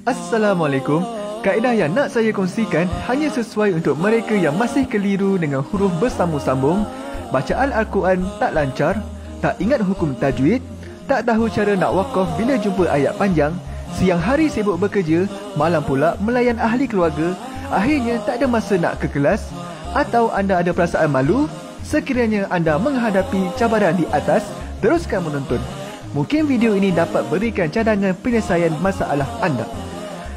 Assalamualaikum. Kaedah yang nak saya kongsikan hanya sesuai untuk mereka yang masih keliru dengan huruf bersambung-sambung, bacaan Al-Quran tak lancar, tak ingat hukum tajwid, tak tahu cara nak wakaf bila jumpa ayat panjang, siang hari sibuk bekerja, malam pula melayan ahli keluarga, akhirnya tak ada masa nak ke kelas, atau anda ada perasaan malu. Sekiranya anda menghadapi cabaran di atas, teruskan menonton. Mungkin video ini dapat berikan cadangan penyelesaian masalah anda.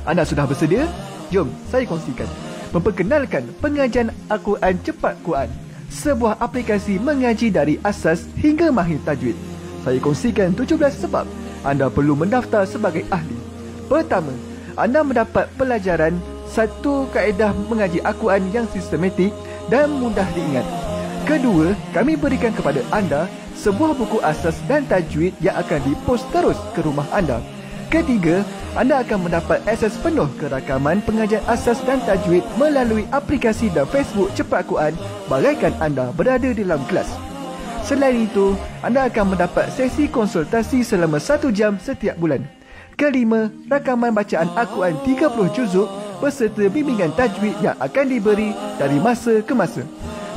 Anda sudah bersedia? Jom saya kongsikan. Memperkenalkan pengajian Al-Quran Cepat Quran, sebuah aplikasi mengaji dari asas hingga mahir tajwid. Saya kongsikan 17 sebab anda perlu mendaftar sebagai ahli. Pertama, anda mendapat pelajaran satu kaedah mengaji Al-Quran yang sistematik dan mudah diingat. Kedua, kami berikan kepada anda sebuah buku asas dan tajwid yang akan dipost terus ke rumah anda. Ketiga, anda akan mendapat akses penuh ke rakaman pengajian asas dan tajwid melalui aplikasi dan Facebook Cepat Quran bagaikan anda berada di dalam kelas. Selain itu, anda akan mendapat sesi konsultasi selama 1 jam setiap bulan. Kelima, rakaman bacaan Al-Quran 30 juzuk beserta bimbingan tajwid yang akan diberi dari masa ke masa.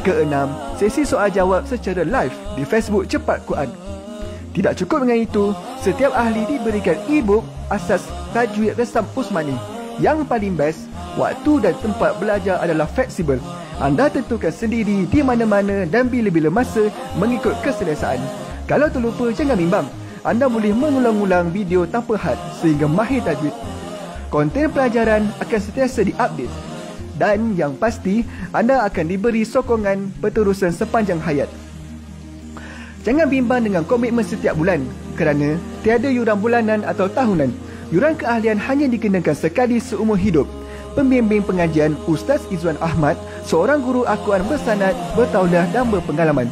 Keenam, sesi soal jawab secara live di Facebook Cepat Quran. Tidak cukup dengan itu, setiap ahli diberikan e-book asas tajwid resam Usmani. Yang paling best, waktu dan tempat belajar adalah fleksibel. Anda tentukan sendiri di mana-mana dan bila-bila masa mengikut keselesaan. Kalau terlupa, jangan bimbang. Anda boleh mengulang-ulang video tanpa had sehingga mahir tajwid. Konten pelajaran akan sentiasa diupdate. Dan yang pasti, anda akan diberi sokongan berterusan sepanjang hayat. Jangan bimbang dengan komitmen setiap bulan kerana tiada yuran bulanan atau tahunan. Yuran keahlian hanya dikenakan sekali seumur hidup. Pembimbing pengajian Ustaz Izwan Ahmad, seorang guru Al-Quran bersanad, bertauliah dan berpengalaman.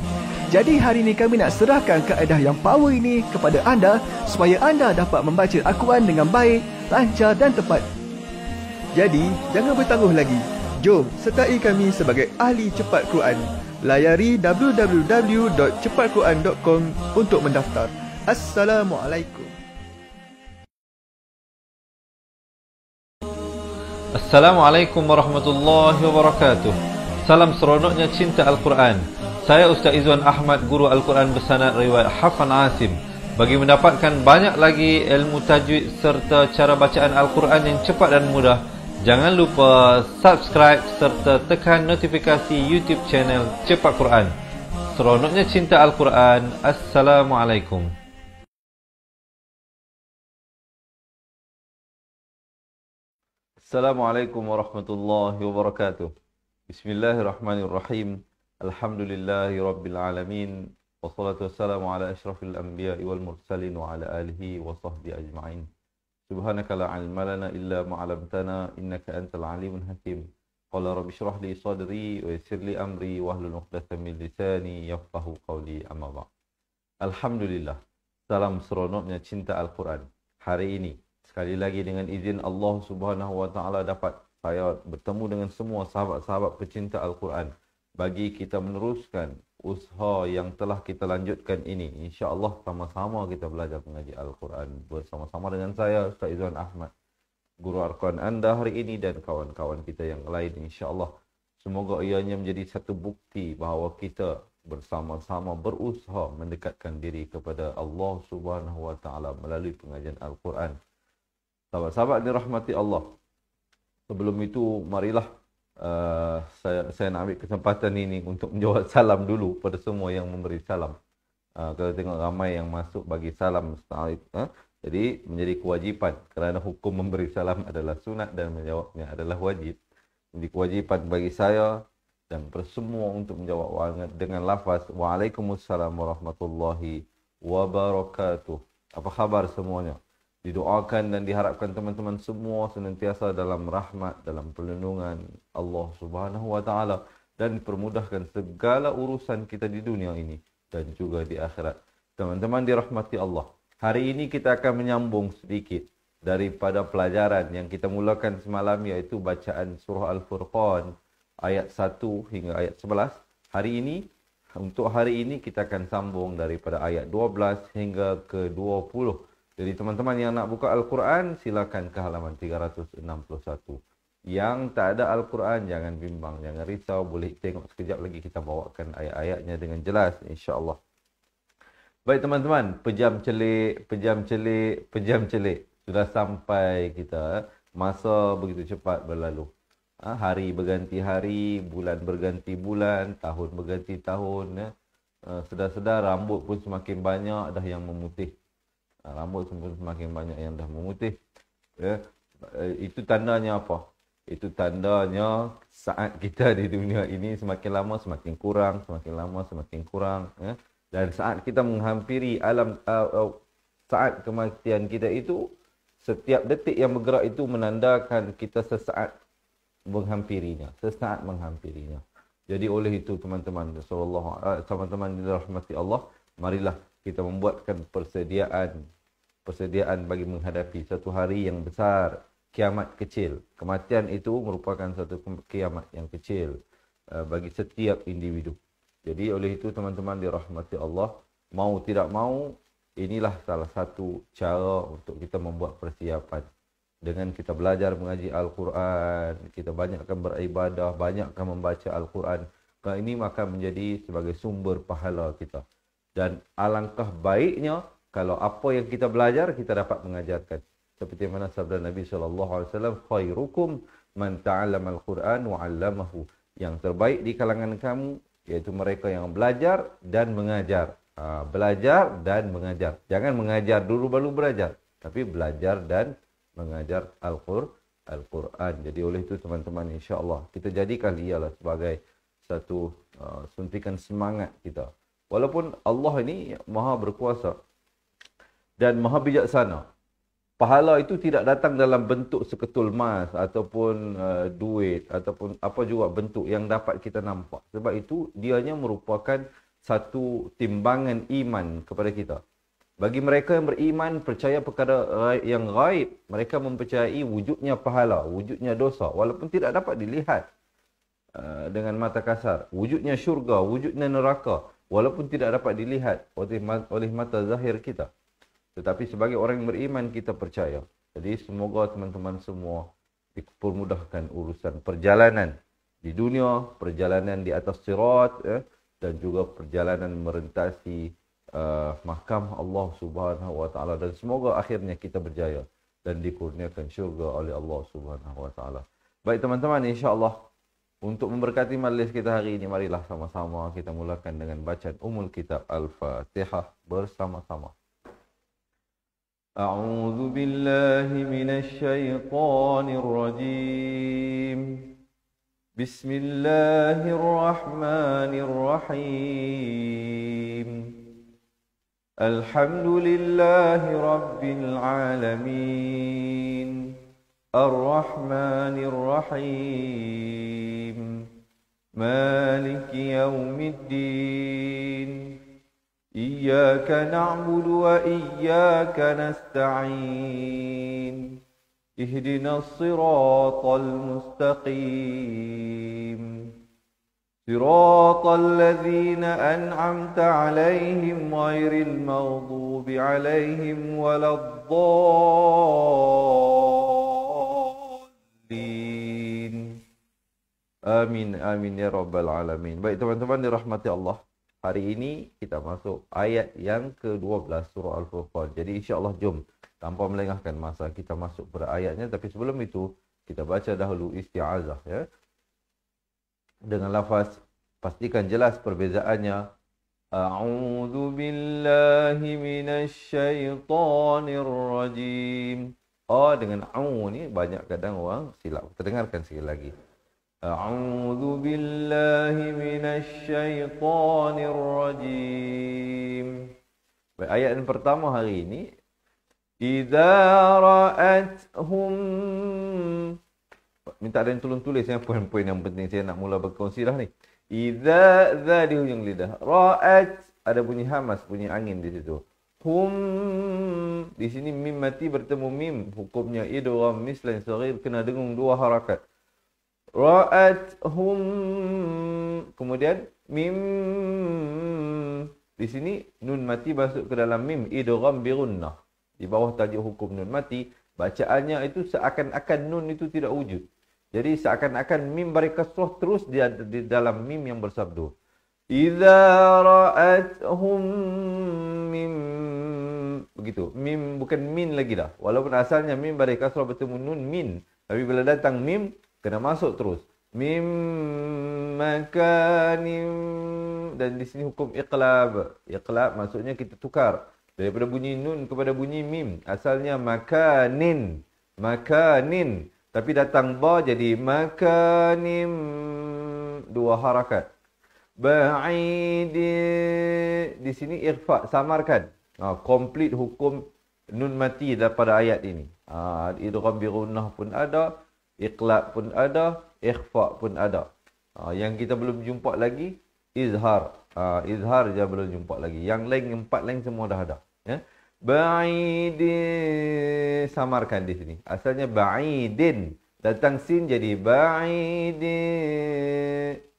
Jadi hari ini kami nak serahkan kaedah yang power ini kepada anda supaya anda dapat membaca Al-Quran dengan baik, lancar dan tepat. Jadi, jangan bertangguh lagi. Jom sertai kami sebagai ahli cepat Quran. Layari www.cepatquran.com untuk mendaftar. Assalamualaikum. Assalamualaikum warahmatullahi wabarakatuh. Salam seronoknya cinta Al-Quran. Saya Ustaz Izwan Ahmad, guru Al-Quran bersanad riwayat Hafan Asim. Bagi mendapatkan banyak lagi ilmu tajwid serta cara bacaan Al-Quran yang cepat dan mudah, jangan lupa subscribe serta tekan notifikasi YouTube channel Cepat Quran. Seronoknya cinta Al-Quran. Assalamualaikum. Assalamualaikum warahmatullahi wabarakatuh. Bismillahirrahmanirrahim. Alhamdulillahi rabbil alamin. Wassalatu wassalamu ala ashrafil anbiya'i wal mursalin wa ala alihi wa sahbihi ajma'in. Subhanaka la ilma lana illa ma 'allamtana innaka antal alimul hakim. Qala rabbi shrah li sadri wa yassir li amri wahlul 'uqdatam min lisani yafqahu qawli, amma ba'd. Alhamdulillah. Salam seronoknya cinta Al-Quran. Hari ini sekali lagi dengan izin Allah Subhanahu wa taala dapat saya bertemu dengan semua sahabat-sahabat pecinta Al-Quran bagi kita meneruskan usaha yang telah kita lanjutkan ini. Insya-Allah sama-sama kita belajar mengaji Al-Quran bersama-sama dengan saya Ustaz Izwan Ahmad, guru Al-Quran anda hari ini, dan kawan-kawan kita yang lain, insya-Allah. Semoga ianya menjadi satu bukti bahawa kita bersama-sama berusaha mendekatkan diri kepada Allah Subhanahu wa taala melalui pengajian Al-Quran. Sahabat-sahabat dirahmati Allah. Sebelum itu, marilah saya nak ambil kesempatan ini untuk menjawab salam dulu pada semua yang memberi salam. Kalau tengok ramai yang masuk bagi salam, jadi menjadi kewajipan kerana hukum memberi salam adalah sunat dan menjawabnya adalah wajib. Jadi kewajipan bagi saya dan semua untuk menjawab dengan lafaz Waalaikumsalam warahmatullahi wabarakatuh. Apa khabar semuanya? Didoakan dan diharapkan teman-teman semua senantiasa dalam rahmat, dalam perlindungan Allah Subhanahu wa taala, dan dipermudahkan segala urusan kita di dunia ini dan juga di akhirat. Teman-teman dirahmati Allah. Hari ini kita akan menyambung sedikit daripada pelajaran yang kita mulakan semalam, iaitu bacaan surah Al-Furqan ayat 1 hingga ayat 11. Untuk hari ini kita akan sambung daripada ayat 12 hingga ke 20. Jadi teman-teman yang nak buka Al-Quran, silakan ke halaman 361. Yang tak ada Al-Quran, jangan bimbang, jangan risau. Boleh tengok sekejap lagi, kita bawakan ayat-ayatnya dengan jelas, insya-Allah. Baik teman-teman, pejam celik. Sudah sampai kita. Masa begitu cepat berlalu. Hari berganti hari, bulan berganti bulan, tahun berganti tahun. Sedar-sedar rambut pun semakin banyak dah yang memutih. Rambut pun semakin banyak yang dah memutih. Itu tandanya apa? Itu tandanya saat kita di dunia ini semakin lama semakin kurang, semakin lama semakin kurang. Dan saat kita menghampiri saat kematian kita itu, setiap detik yang bergerak itu menandakan kita sesaat menghampirinya. Jadi oleh itu teman-teman, teman-teman dirahmati Allah, marilah kita membuatkan persediaan bagi menghadapi satu hari yang besar, kiamat kecil. Kematian itu merupakan satu kiamat yang kecil bagi setiap individu. Jadi oleh itu teman-teman dirahmati Allah, mau tidak mau, inilah salah satu cara untuk kita membuat persiapan. Dengan kita belajar mengaji Al-Quran, kita banyakkan beribadah, banyakkan membaca Al-Quran, ini maka menjadi sebagai sumber pahala kita. Dan alangkah baiknya kalau apa yang kita belajar, kita dapat mengajarkan. Seperti mana sabda Nabi SAW, khairukum man ta'allama al-Quran wa 'allamahu. Yang terbaik di kalangan kamu, yaitu mereka yang belajar dan mengajar. Belajar dan mengajar. Jangan mengajar dulu baru belajar, tapi belajar dan mengajar Al-Quran. Jadi oleh itu teman-teman, insya-Allah kita jadikan ialah sebagai satu suntikan semangat kita. Walaupun Allah ini maha berkuasa dan maha bijaksana. Pahala itu tidak datang dalam bentuk seketul emas ataupun duit ataupun apa juga bentuk yang dapat kita nampak. Sebab itu dianya merupakan satu timbangan iman kepada kita. Bagi mereka yang beriman, percaya perkara yang gaib, mereka mempercayai wujudnya pahala, wujudnya dosa, walaupun tidak dapat dilihat dengan mata kasar. Wujudnya syurga, wujudnya neraka, walaupun tidak dapat dilihat oleh mata zahir kita. Tetapi sebagai orang yang beriman, kita percaya. Jadi semoga teman-teman semua dipermudahkan urusan perjalanan di dunia, perjalanan di atas sirat, dan juga perjalanan merentasi mahkamah Allah Subhanahu wa taala, dan semoga akhirnya kita berjaya dan dikurniakan syurga oleh Allah Subhanahu wa taala. Baik teman-teman, insya-Allah untuk memberkati majlis kita hari ini, marilah sama-sama kita mulakan dengan bacaan Ummul Kitab Al-Fatihah bersama-sama. A'udzu billahi minasy syaithanir rajim. Bismillahirrahmanirrahim. Alhamdulillahi Rabbil Alamin. Ar-Rahmanir Rahim. Maliki Yawmiddin. Iyyaka na'budu wa iyyaka nasta'in. Ihdinas siratal mustaqim. صراط الذين أنعمت عليهم غير المغضوب عليهم ولا الضالين. Amin, amin ya rabbal alamin. Baik teman-teman dirahmati Allah, hari ini kita masuk ayat yang ke-12 surah Al-Furqan. Jadi insya-Allah jom tanpa melengahkan masa kita masuk pada ayatnya, tapi sebelum itu kita baca dahulu isti'azah ya. Dengan lafaz, pastikan jelas perbezaannya. A'udzu billahi minasy syaithanir rajim. Dengan au ni banyak kadang orang silap. Kita dengarkan sekali lagi. A'udzu billahi minasy syaithanir rajim. Baik, ayat yang pertama hari ini, idza ra'athum. Minta ada yang tolong tulis poin-poin yang penting, saya nak mula berkongsi dah ni. Idza, za di hujung lidah. Ra'at, ada bunyi hamas, bunyi angin di situ. Hum, di sini mim mati bertemu mim, hukumnya idgham mislan saghir, kena dengung dua harakat. Ra'at hum, kemudian mim, di sini nun mati masuk ke dalam mim, idgham bi gunnah. di bawah tajuk hukum nun mati, bacaannya itu seakan-akan nun itu tidak wujud. Jadi seakan-akan mim bari kasrah terus di dalam mim yang bersabdu. Idza ra'athum mim, begitu. Mim bukan min lagi dah. Walaupun asalnya mim bari kasrah bertemu nun min, tapi bila datang mim kena masuk terus. Mim makanim, dan di sini hukum iqlab. Iqlab maksudnya kita tukar daripada bunyi nun kepada bunyi mim. Asalnya makanin, makanin. Tapi datang ba jadi makanim, dua harakat. Ba'idi, di sini ikhfa, samarkan. Complete hukum nun mati daripada ayat ini. Idgham bi gunnah pun ada, iqlab pun ada, ikhfa pun ada. Yang kita belum jumpa lagi izhar. Izhar je belum jumpa lagi. Yang lain, empat lain semua dah ada. Ya. Ba'idi, samarkan di sini. Asalnya ba'idin. Datang sin jadi ba'idi.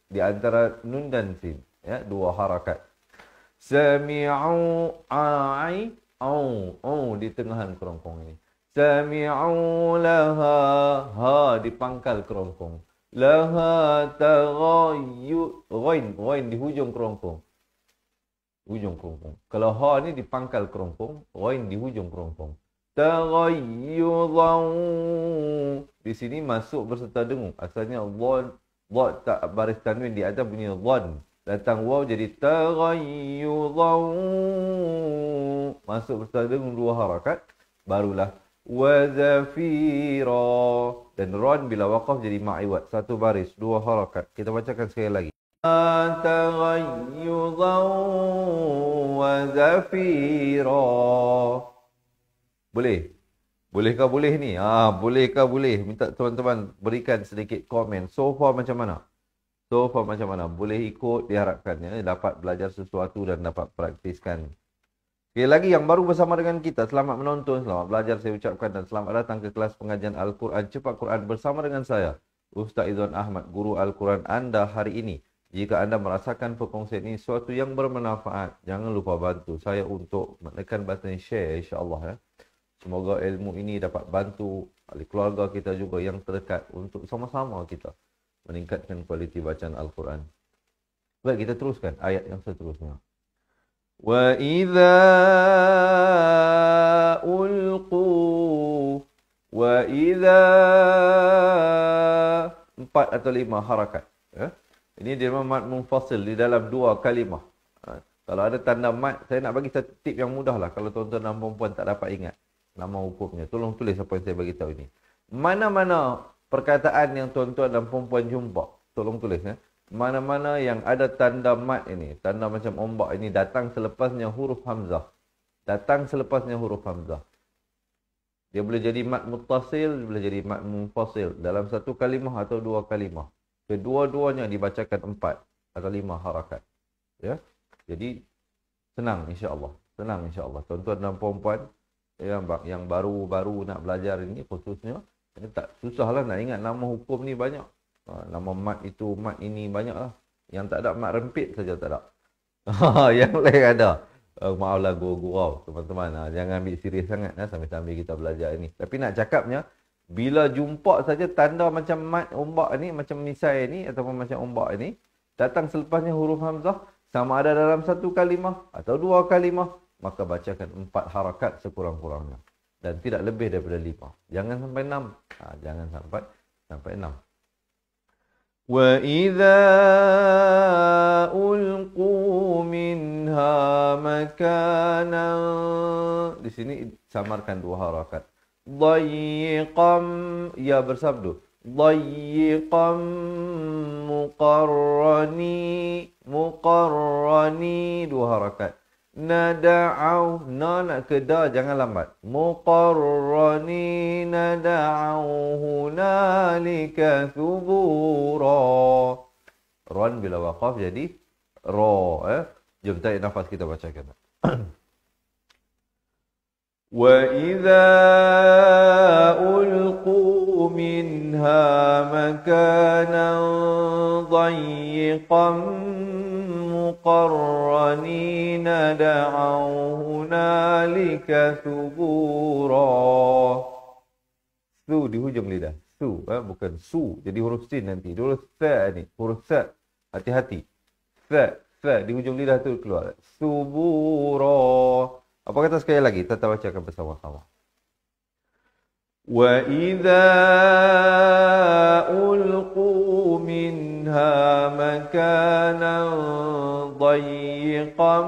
Di antara nun dan sin. Ya, dua harakat. Sami'u a'i au di tengahan kerongkong ini. Sami'u laha, ha di pangkal kerongkong. Laha taghayyu, ghain di hujung kerongkong. Hujung kerongkong. Kalau ha ni di pangkal kerongkong, ghain di hujung kerongkong. Taghayyudan, di sini masuk berserta dengung. Asalnya dhan tak baris tanwin di atas bunyi dhan. Datang waw jadi taghayyudan. Masuk berserta dengung dua harakat, barulah wa zafira. Dan ron bila waqaf jadi ma'iwat. Satu baris, dua harakat. Kita bacakan sekali lagi. Taghayyudan wa zafira. Boleh? Bolehkah boleh ni? Bolehkah boleh? Minta tuan-tuan berikan sedikit komen. So far macam mana? So far macam mana? Boleh ikut, diharapkan ya, dapat belajar sesuatu dan dapat praktiskan. Sekali lagi yang baru bersama dengan kita, selamat menonton, selamat belajar saya ucapkan, dan selamat datang ke kelas pengajian Al-Quran Cepat Quran bersama dengan saya, Ustaz Izwan Ahmad, guru Al-Quran anda hari ini. Jika anda merasakan perkongsian ini sesuatu yang bermanfaat, jangan lupa bantu saya untuk menekan button share, insya-Allah ya. Semoga ilmu ini dapat bantu ahli keluarga kita juga yang terdekat untuk sama-sama kita meningkatkan kualiti bacaan Al-Quran. Baik, kita teruskan ayat yang seterusnya. Wa idza ulqu, wa idza, 4 atau 5 harakat ya. Ini dia mat munfasil di dalam dua kalimah. Kalau ada tanda mat, saya nak bagi satu tip yang mudah lah. Kalau tuan-tuan dan perempuan tak dapat ingat nama hukumnya, tolong tulis apa yang saya bagi tahu ini. Mana-mana perkataan yang tuan-tuan dan perempuan jumpa, tolong tulis ya. Mana-mana yang ada tanda mat ini, tanda macam ombak ini, datang selepasnya huruf hamzah. Datang selepasnya huruf hamzah. Dia boleh jadi mat muttasil, boleh jadi mat munfasil. Dalam satu kalimah atau dua kalimah. Kedua-duanya dibacakan 4 atau 5 harakat. Ya. Jadi, senang insya-Allah. Senang insya-Allah. Tuan-tuan dan puan-puan yang baru-baru nak belajar ini khususnya, ini tak susahlah nak ingat nama hukum ni banyak. Nama mat itu, mat ini banyak lah. Yang tak ada mat rempit saja tak ada. Yang lain ada. Maaflah gurau teman-teman. Jangan ambil serius sangat sambil-sambil kita belajar ini. Tapi nak cakapnya, bila jumpa saja tanda macam mat ombak ni, macam misai ni ataupun macam ombak ni, datang selepasnya huruf hamzah, sama ada dalam satu kalimah atau dua kalimah, maka bacakan 4 harakat sekurang-kurangnya. Dan tidak lebih daripada 5. Jangan sampai 6. Jangan sampai 6. Wa idza ulqu minha makanan. Di sini samarkan 2 harakat. Dayyiqam, ya bersabdu. Dayyiqam muqarrani 2 harakat. Nada'au, nak ke da, jangan lambat. Muqarrani nada'au hunalika thubura. Ron bila waqaf jadi ra. Jom tarik nafas kita bacakan. Wa idza ulqu minha makanan dayyiqan المقرنين دعوا هنالك ثبورا. Su di hujung lidah. Su, bukan su. Jadi huruf sin nanti. Huruf sa ni. Huruf sa. Hati-hati. Sa. Sa. Di hujung lidah tu keluar. Subura. Apa kata sekali lagi? Kita bacakan bersama-sama. وَإِذَا أُلْقُوا مِنْهَا مَكَانًا ضَيِّقًا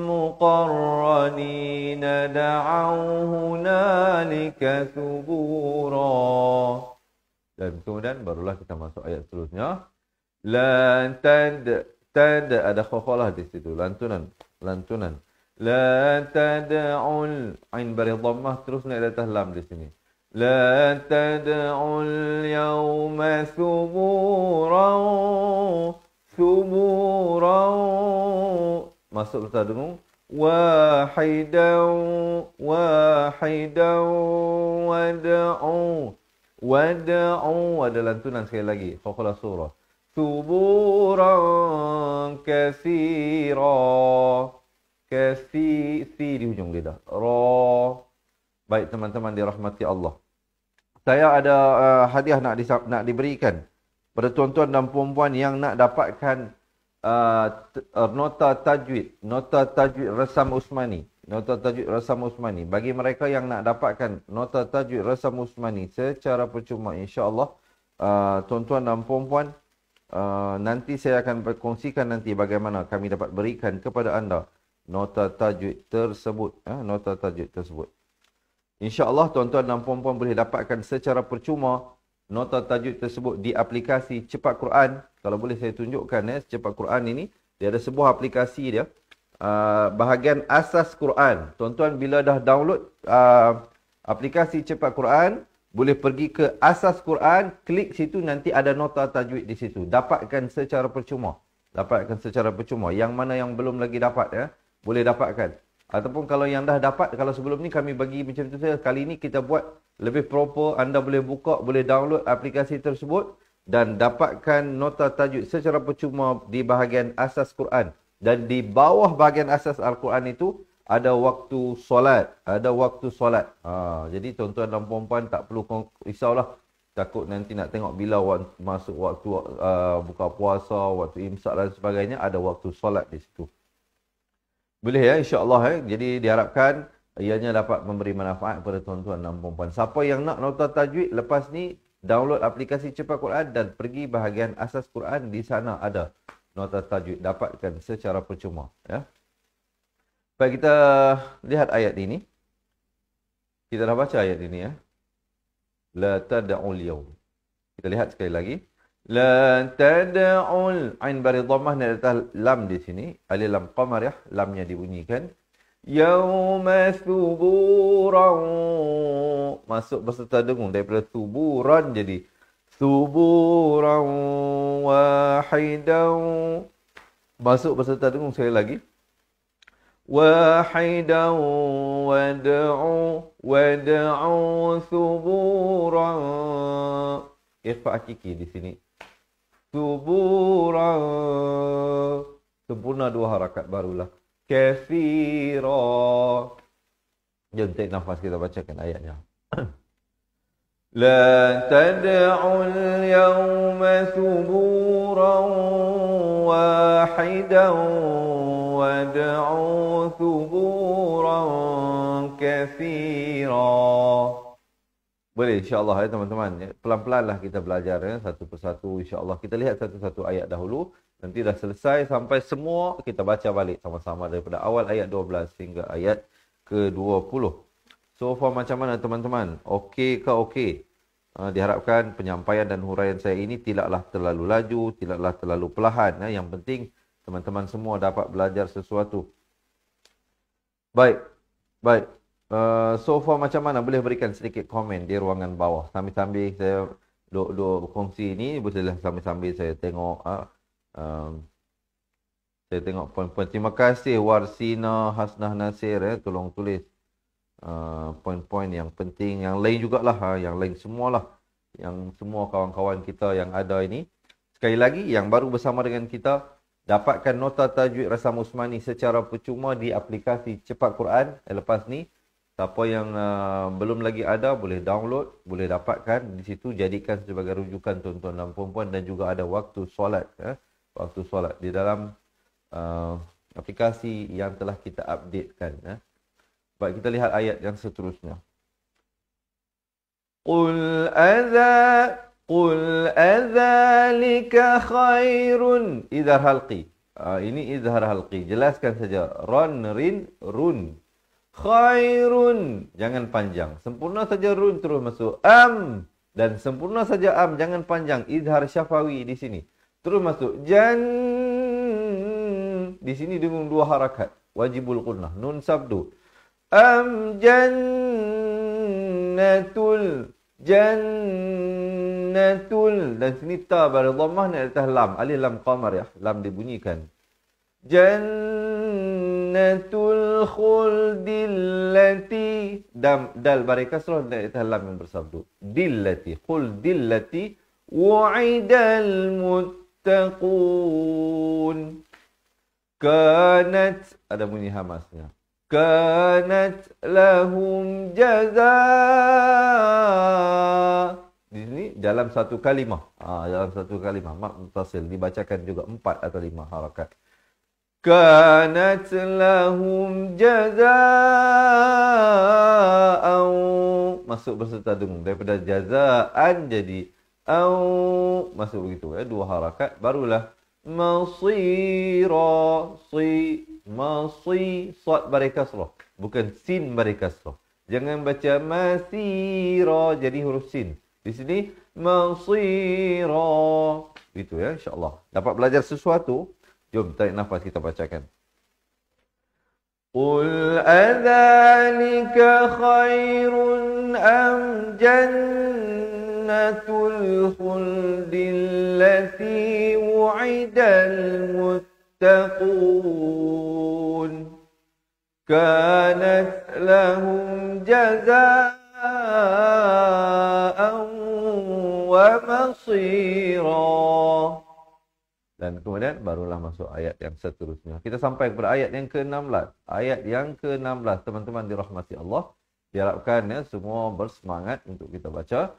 مُقَرَّنِينَ دَعَوْا هُنَالِكَ ثُبُورًا. Dan kemudian barulah kita masuk ayat seterusnya. La tad ada khokholah di situ. Lantunan. La tad'ul ain bari dhammah terus naik atas lam di sini. La tad'ul yawma thuburan masuk bersama dengung wahidan wad'u ada lantunan sekali lagi khokholah surah. Thuburan katsira. Si di hujung lidah. Ra. Baik teman-teman dirahmati Allah. Saya ada hadiah nak diberikan pada tuan-tuan dan puan-puan yang nak dapatkan nota tajwid Resam Usmani. Nota tajwid Resam Usmani. Bagi mereka yang nak dapatkan nota tajwid Resam Usmani secara percuma, insya-Allah tuan-tuan dan puan-puan, nanti saya akan berkongsikan nanti bagaimana kami dapat berikan kepada anda nota tajwid tersebut. InsyaAllah tuan-tuan dan puan-puan boleh dapatkan secara percuma nota tajwid tersebut di aplikasi Cepat Quran. Kalau boleh saya tunjukkan Cepat Quran ini. Dia ada sebuah aplikasi dia. Bahagian asas Quran. Tuan-tuan bila dah download aplikasi Cepat Quran, boleh pergi ke asas Quran, klik situ, nanti ada nota tajwid di situ. Dapatkan secara percuma. Yang mana yang belum lagi dapat boleh dapatkan. Ataupun kalau yang dah dapat, kalau sebelum ni kami bagi macam tu saja, kali ni kita buat lebih proper. Anda boleh buka, boleh download aplikasi tersebut dan dapatkan nota tajwid secara percuma di bahagian asas Quran. Dan di bawah bahagian asas Al-Quran itu ada waktu solat. Jadi tuan-tuan dan puan-puan tak perlu risaulah. Takut nanti nak tengok bila masuk waktu buka puasa, waktu imsak dan sebagainya. Ada waktu solat di situ. Boleh insya-Allah Jadi diharapkan ianya dapat memberi manfaat kepada tuan-tuan dan puan-puan. Siapa yang nak nota tajwid lepas ni, download aplikasi Cepat Quran dan pergi bahagian asas Quran, di sana ada nota tajwid, dapatkan secara percuma Baik, kita lihat ayat ini. Kita dah baca ayat ini La tad'ul yawm. Kita lihat sekali lagi. La tad'ul ain bari dhammah ni atas lam di sini, alif lam qamar lamnya dibunyikan. Yauma thuburan, masuk beserta dengung daripada thuburan jadi thuburan wahidan, masuk beserta dengung sekali lagi. Wahidan wad'u thuburan, ikhfa hakiki di sini. Thuburan, sempurna 2 harakat barulah. Kathira. Jom take nafas, kita bacakan ayatnya. La tad'ul yawma thuburan wahidan wad'u thuburan kathira. Boleh insya-Allah teman-teman. Pelan-pelanlah kita belajar satu persatu insya-Allah. Kita lihat satu-satu ayat dahulu. Nanti dah selesai sampai semua kita baca balik sama-sama daripada awal ayat 12 hingga ayat ke-20. So far macam mana teman-teman? Okey ke okey? Diharapkan penyampaian dan huraian saya ini tidaklah terlalu laju, tidaklah terlalu perlahan. Yang penting teman-teman semua dapat belajar sesuatu. Baik. So far macam mana? Boleh berikan sedikit komen di ruangan bawah. Sambil-sambil saya duduk berkongsi ini, bolehlah sambil-sambil saya tengok poin-poin. Terima kasih Warsina Hasnah Nasir, tolong tulis poin-poin yang penting. Yang lain jugalah, yang lain semualah. Yang semua kawan-kawan kita yang ada ini. Sekali lagi, yang baru bersama dengan kita, dapatkan nota tajwid Rasam Usmani secara percuma di aplikasi Cepat Quran. Lepas ni, siapa yang belum lagi ada, boleh download, boleh dapatkan di situ, jadikan sebagai rujukan tuan-tuan dan puan-puan, dan juga ada waktu solat. Waktu solat di dalam aplikasi yang telah kita updatekan. Baik, kita lihat ayat yang seterusnya. Qul adzalika khairun. Izhar halqi. Ini izhar halqi. Jelaskan saja. Ron, rin, run. Khairun. Jangan panjang. Sempurna saja run terus masuk. Am. Dan sempurna saja am. Jangan panjang. Izhar syafawi di sini. Terus masuk. Jan. Di sini dengan 2 harakat. Wajibul qunnah. Nun sabdu. Am jannatul. Jannatul. Dan sini ta pada dhammah ni atas lam. Alif lam qamar ya. Lam dibunyikan. Jannatul khuldillati. Dal bari kasrah dan atas lam yang bersabdu. Dillati. Khuldillati. Wa'idal muttaqun. Kanat. Ada bunyi hamasnya. Kanat lahum jazaa. Di sini dalam satu kalimah. Dalam satu kalimah. Mak mutasil. Dibacakan juga 4 atau 5 harakat. Kanat lahum jazaa. Masuk berserta dengung. Daripada jazaan jadi au. Masuk begitu. 2 harakat. Barulah masira. Masi, sad bari kasrah. Bukan sin bari kasrah. Jangan baca masira jadi huruf sin. Di sini masira. Itu ya, insya-Allah. Dapat belajar sesuatu. Jom tarik nafas kita bacakan. Qul adzalika khairun am jannatul khuldillati wu'idal muttaqun. Kanat lahum jazaa'an wa masira. Dan kemudian barulah masuk ayat yang seterusnya. Kita sampai kepada ayat yang ke-16. Ayat yang ke-16, teman-teman dirahmati Allah. Diharapkan ya semua bersemangat untuk kita baca.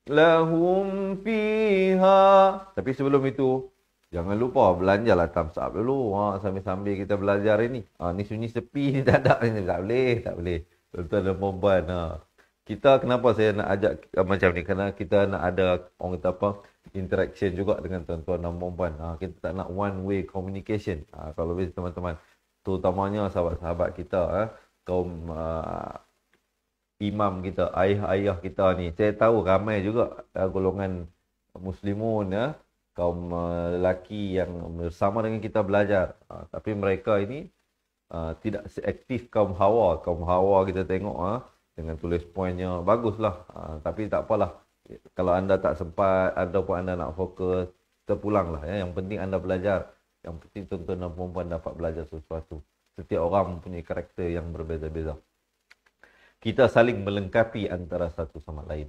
Lahum fiha. Tapi sebelum itu, jangan lupa belanjalah thumbs up dulu. Sambil-sambil kita belajar ini. Ni sunyi sepi ni tak ada. Tak boleh. Tuan-tuan dan puan-puan. Kita kenapa saya nak ajak macam ni? Kerana kita nak ada orang kata apa, interaction juga dengan tuan-tuan dan puan-puan. Kita tak nak one way communication. Kalau lebih teman-teman, terutamanya sahabat-sahabat kita, kaum imam kita, ayah-ayah kita ni. Saya tahu ramai juga golongan muslimun, kaum lelaki yang bersama dengan kita belajar. Tapi mereka ini tidak seaktif kaum hawa. Kaum hawa kita tengok dengan tulis poinnya, baguslah. Tapi tak apalah. Kalau anda tak sempat, ataupun anda nak fokus, terpulanglah. Yang penting anda belajar. Yang penting tuan-tuan dan puan-puan dapat belajar sesuatu. Setiap orang mempunyai karakter yang berbeza-beza. Kita saling melengkapi antara satu sama lain.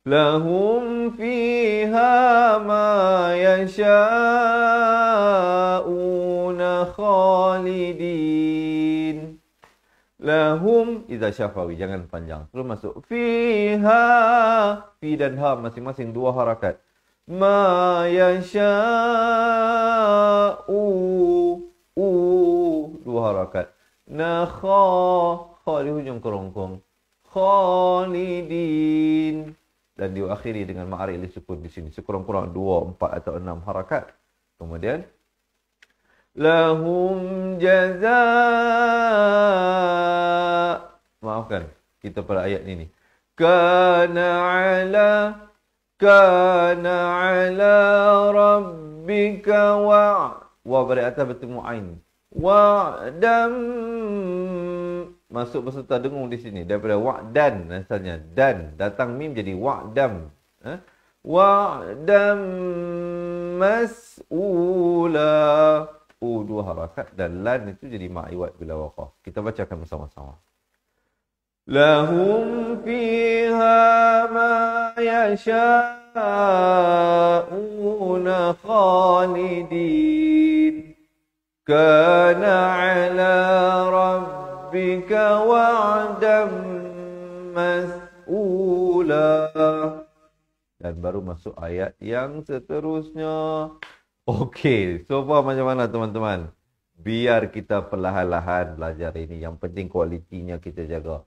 Lahum fiha ma yasha'una khalidin. Lahum idza syafawi, jangan panjang. Terus masuk fiha, fi dan ha masing-masing 2 harakat. Ma yasha'u, 2 harakat. Kha di hujung kerongkong. Khalidin. Dan diakhiri dengan ma'ari li sukun di sini. Sekurang-kurang 2, 4 atau 6 harakat. Kemudian lahum jazaa. Maafkan, kita pada ayat ini. Kana ala rabbika wa pada atas bertemu ain. Wa'dam. Masuk berserta dengung di sini. Daripada wa'dan asalnya. Dan. Datang mim jadi wa'dam. Wa'dam mas'ula. 2 harakat. Dan lan itu jadi ma'iwat bila waqaf. Kita bacakan bersama-sama. Lahum fiha ma yasha'una khalidin. kana ala rabbika wa'dam mas'ula. Dan baru masuk ayat yang seterusnya. Okey, so far macam mana teman-teman? Biar kita perlahan-lahan belajar ini. Yang penting kualitinya kita jaga.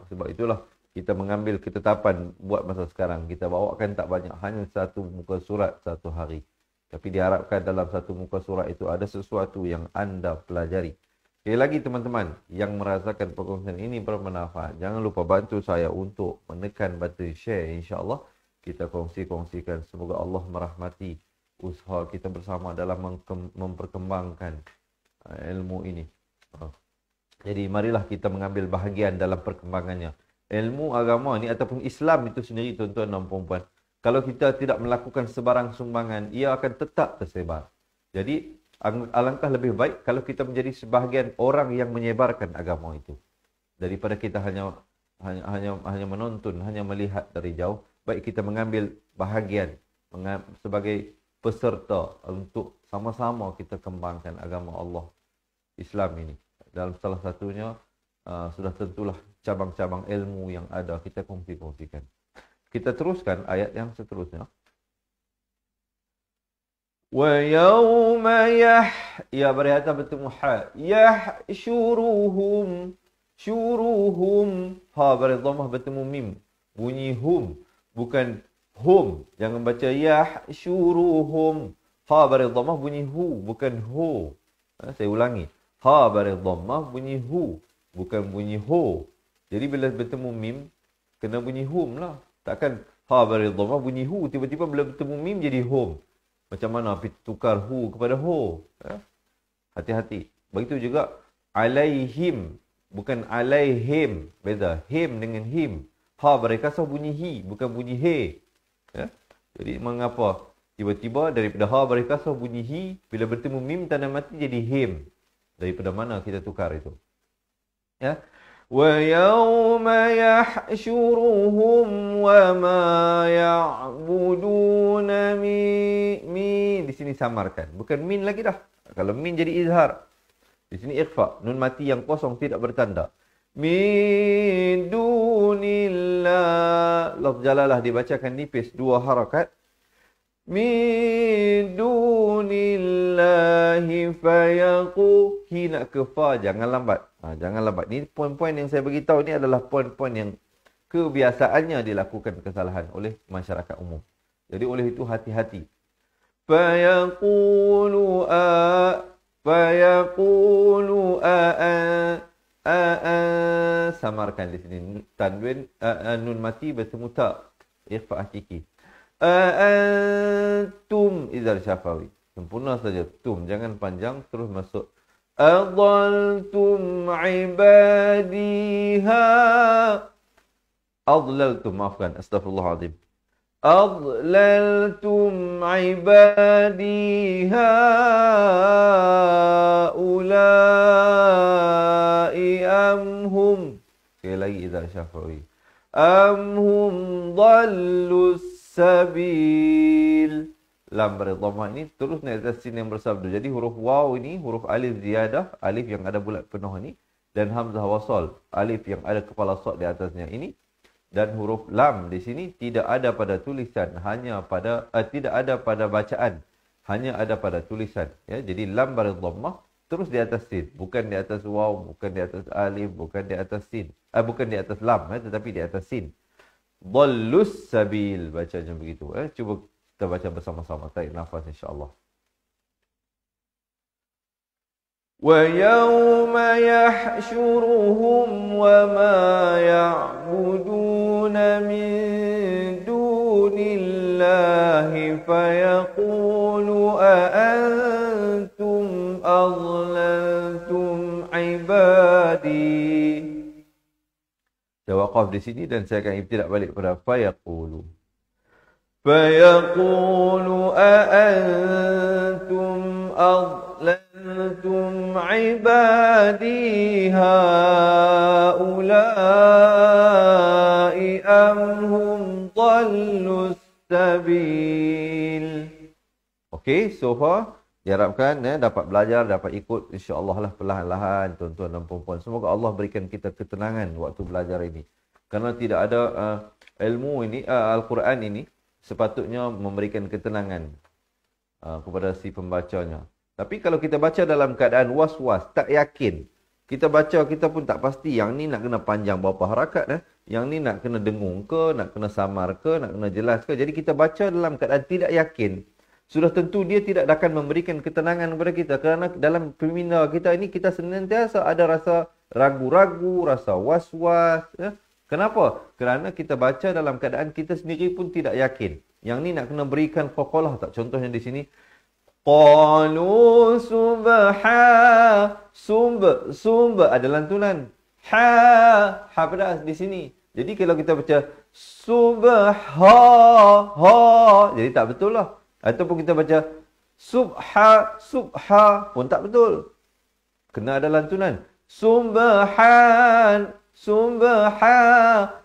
Sebab itulah kita mengambil ketetapan buat masa sekarang. Kita bawakan tak banyak, hanya satu muka surat satu hari. Tapi diharapkan dalam satu muka surat itu ada sesuatu yang anda pelajari. Sekali lagi teman-teman, yang merasakan perkongsian ini bermanfaat, jangan lupa bantu saya untuk menekan button share, insya-Allah. Kita kongsi-kongsikan. Semoga Allah merahmati usaha kita bersama dalam memperkembangkan ilmu ini. Jadi marilah kita mengambil bahagian dalam perkembangannya. Ilmu agama ni ataupun Islam itu sendiri, tuan-tuan dan puan-puan, kalau kita tidak melakukan sebarang sumbangan, ia akan tetap tersebar. Jadi alangkah lebih baik kalau kita menjadi sebahagian orang yang menyebarkan agama itu, daripada kita hanya menonton, hanya melihat dari jauh. Baik kita mengambil bahagian sebagai peserta untuk sama-sama kita kembangkan agama Allah Islam ini. Dalam salah satunya sudah tentulah cabang-cabang ilmu yang ada kita kongsi-kongsikan. Kita teruskan ayat yang seterusnya. Wa yawma ya berhata bertemu ha yahsyuruhum syuruhum, ha berdhamah bertemu mim, bunyi hum bukan hum. Jangan baca yahsyuruhum, ha berdhamah bunyi hu bukan ho. Saya ulangi, ha berdhamah bunyi hu bukan bunyi ho. Jadi bila bertemu mim kena bunyi hum lah. Takkan ha berdhamah bunyi hu, tiba-tiba bila bertemu mim jadi hum. Macam mana tukar hu kepada ho? Hati-hati. Begitu juga alaihim, bukan alaihim. Beza him dengan him. Ha berkasar bunyi hi, bukan bunyi he. Jadi mengapa tiba-tiba daripada ha berkasar bunyi hi, bila bertemu mim tanda mati jadi him? Daripada mana kita tukar itu? Ya. Wa yawma yahsyuruhum wa ma ya'buduna min. Di sini samarkan, bukan min lagi dah. Kalau min jadi izhar. Di sini ikhfa, nun mati yang kosong tidak bertanda. Min dunillah. Lafz jalalah dibacakan nipis 2 harakat. Min dunillahi fayaqu. Hi nak ke fa, jangan lambat. Jangan lambat. Ni poin-poin yang saya beritahu ni adalah poin-poin yang kebiasaannya dilakukan kesalahan oleh masyarakat umum. Jadi oleh itu hati-hati. Fayaqulu samarkan di sini. Tanwin nun mati bertemu ta. Ikhfa hakiki. Antum izar syafawi. Sempurna saja tum, jangan panjang terus masuk. Adlaltum ibadiha. Adlaltum, maafkan, astagfirullahaladzim. Adlaltum ibadiha ulai amhum. Sekali lagi izar syafawi. Amhum dallus sabil. Lam berdhamah ini terus naik atas sin yang bersabdu. Jadi huruf waw ini huruf alif ziyadah, alif yang ada bulat penuh ini, dan hamzah wasal, alif yang ada kepala sad di atasnya ini, dan huruf lam di sini tidak ada pada tulisan, hanya pada tidak ada pada bacaan, hanya ada pada tulisan. Ya, jadi lam berdhamah terus di atas sin, bukan di atas waw, bukan di atas alif, bukan di atas sin, bukan di atas lam, tetapi di atas sin. Dhallus sabil, bacanya begitu. Cuba kita baca bersama-sama. Tarik nafas insya-Allah. Wa yawma yahsyuruhum wa ma ya'buduna min dunillahi fayaqulu a antum adlaltum ibadi. Saya waqaf di sini dan saya akan ibtidak balik pada fayaqulu. Fayaqulu a antum adlaltum ibadi haulai am hum dhallus sabil. Okey, so far Diharapkan dapat belajar, dapat ikut insya-Allah lah perlahan-lahan tuan-tuan dan puan-puan. Semoga Allah berikan kita ketenangan waktu belajar ini. Kerana tidak ada ilmu ini, Al-Quran ini sepatutnya memberikan ketenangan kepada si pembacanya. Tapi kalau kita baca dalam keadaan was-was, tak yakin, kita baca kita pun tak pasti yang ni nak kena panjang berapa harakat, yang ni nak kena dengung ke, nak kena samar ke, nak kena jelas ke. Jadi kita baca dalam keadaan tidak yakin. Sudah tentu dia tidak akan memberikan ketenangan kepada kita. Kerana dalam pembina kita ini, kita senantiasa ada rasa ragu-ragu, rasa was-was. Kenapa? Kerana kita baca dalam keadaan kita sendiri pun tidak yakin. Yang ni nak kena berikan qaqalah tak? Contohnya di sini. Qalu sumb ada lantunan. Ha pedas di sini. Jadi kalau kita baca ha, jadi tak betul lah. Ataupun kita baca subha pun tak betul. Kena ada lantunan. Subhan.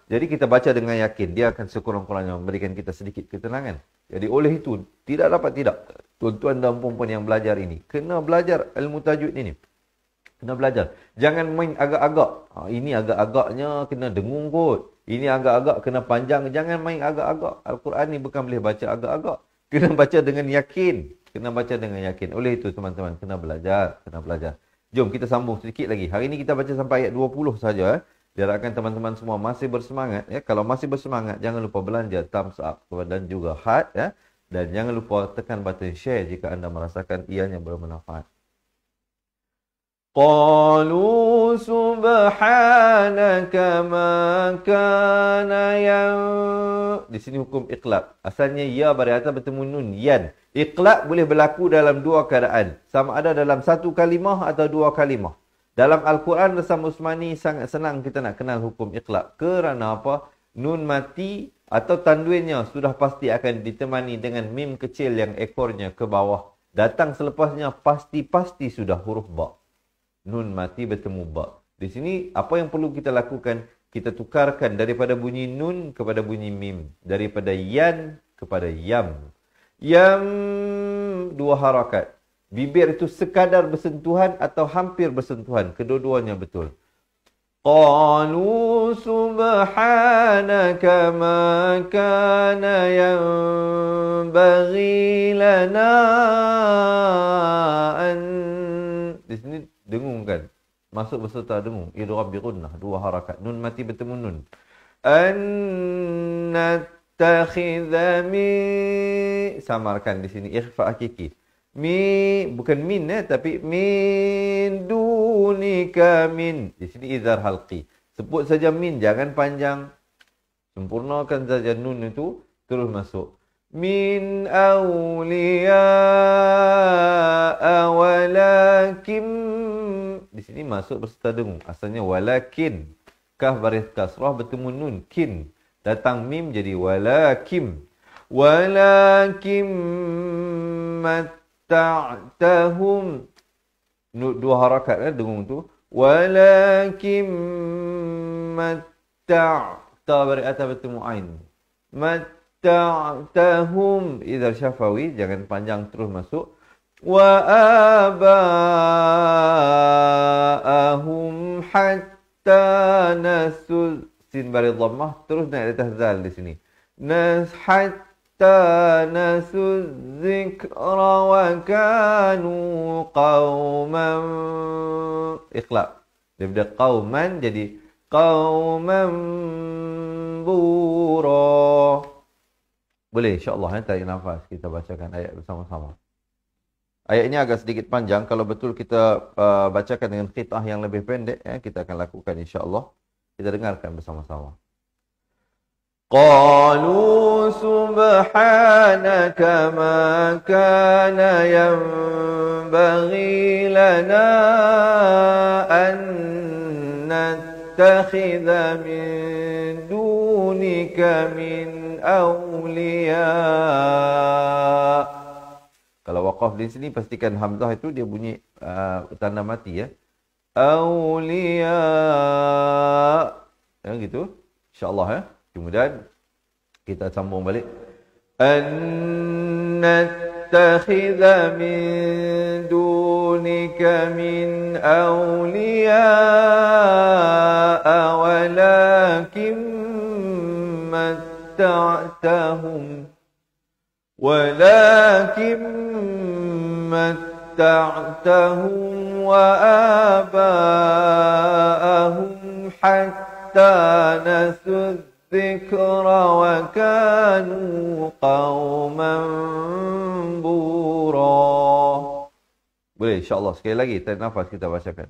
Jadi kita baca dengan yakin. Dia akan sekurang-kurangnya memberikan kita sedikit ketenangan. Jadi oleh itu, tidak dapat tidak. Tuan-tuan dan puan-puan yang belajar ini. Kena belajar ilmu tajwid ini. Kena belajar. Jangan main agak-agak. Ini agak-agaknya kena dengung kot. Ini agak-agak kena panjang. Jangan main agak-agak. Al-Quran ni bukan boleh baca agak-agak. Kena baca dengan yakin. Kena baca dengan yakin. Oleh itu teman-teman, kena belajar. Kena belajar. Jom kita sambung sedikit lagi. Hari ini kita baca sampai ayat 20 saja. Diharapkan teman-teman semua masih bersemangat. Kalau masih bersemangat, jangan lupa belanja thumbs up dan juga heart. Dan jangan lupa tekan button share jika anda merasakan ianya bermanfaat. Qalu subhanaka ma kana Di sini hukum iqlab. Asalnya ya pada atas bertemu nun yan. Iqlab boleh berlaku dalam dua keadaan. Sama ada dalam satu kalimah atau dua kalimah. Dalam Al-Quran Rasam Usmani sangat senang kita nak kenal hukum iqlab. Kerana apa? Nun mati atau tanwinnya sudah pasti akan ditemani dengan mim kecil yang ekornya ke bawah. Datang selepasnya pasti sudah huruf ba. Nun mati bertemu ba. Di sini apa yang perlu kita lakukan? Kita tukarkan daripada bunyi nun kepada bunyi mim. Daripada yan kepada yam. Yam, dua harakat. Bibir itu sekadar bersentuhan atau hampir bersentuhan. Kedua-duanya betul. Qalu subhanaka ma kana yanbaghi lana an. Di sini dengung kan? Masuk berserta dengung. Idgham bi gunnah, dua harakat. Nun mati bertemu nun. An nattakhidha min, samarkan di sini ikhfa hakiki. Bukan min tapi min dunika min. Di sini izhar halqi. Sebut saja min, jangan panjang. Sempurnakan saja nun itu terus masuk. Min awliya walakin. Di sini masuk berserta dengung. Asalnya walakin. Kaf baris kasrah bertemu nun kin. Datang mim jadi walakim. Walakim ta'tahum. Dua harakat dengung tu. Walakim matta'ta bari atas bertemu ain. Matta'tahum idzal syafawi, jangan panjang terus masuk. Wa aba'ahum hatta nasul, sin bari dhammah terus naik atas zal di sini. Hatta nasu dzikra wa kanu qauman. Iqlab. Daripada qauman jadi qauman bura. Boleh insya-Allah tarik nafas kita bacakan ayat bersama-sama. Ayat ini agak sedikit panjang. Kalau betul kita bacakan dengan qit'ah yang lebih pendek, kita akan lakukan insya-Allah. Kita dengarkan bersama-sama. Qalu subhanaka ma kana yanbaghi lana an nattakhidha min dunika min awliya. Kalau waqaf di sini pastikan hamzah itu dia bunyi tanda mati ya. Awliya. Ya gitu. Insya-Allah Kemudian kita sambung balik. An نتخذ من دونك من أولياء ولكن متعتهم وآباءهم حتى نسوا الذكر وكانوا قوما بورا. Boleh insyaAllah sekali lagi tarik nafas kita bacakan.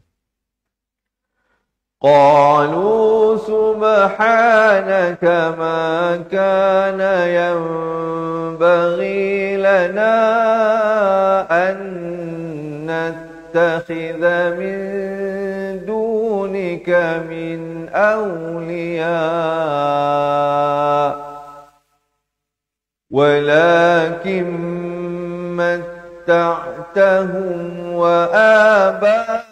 قالوا سبحانك ما كان ينبغي لنا أن نتخذ من دونك من أولياء ولكن متعتهم وآباءهم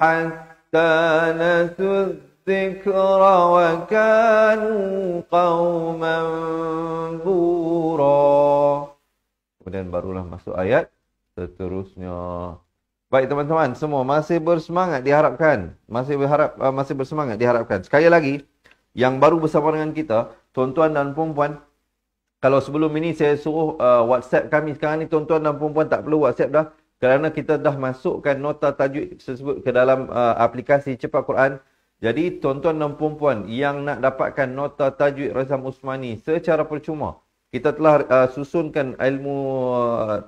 حتى نسوا الذكر وكانوا قوما بورا. Kemudian barulah masuk ayat seterusnya. Baik teman-teman semua, masih bersemangat diharapkan. Masih bersemangat diharapkan. Sekali lagi, yang baru bersama dengan kita, tuan-tuan dan puan-puan, kalau sebelum ini saya suruh WhatsApp kami, sekarang ni tuan-tuan dan puan-puan tak perlu WhatsApp dah. Kerana kita dah masukkan nota tajwid tersebut ke dalam aplikasi Cepat Quran. Jadi tuan-tuan dan puan-puan yang nak dapatkan nota tajwid Razam Usmani secara percuma, kita telah susunkan ilmu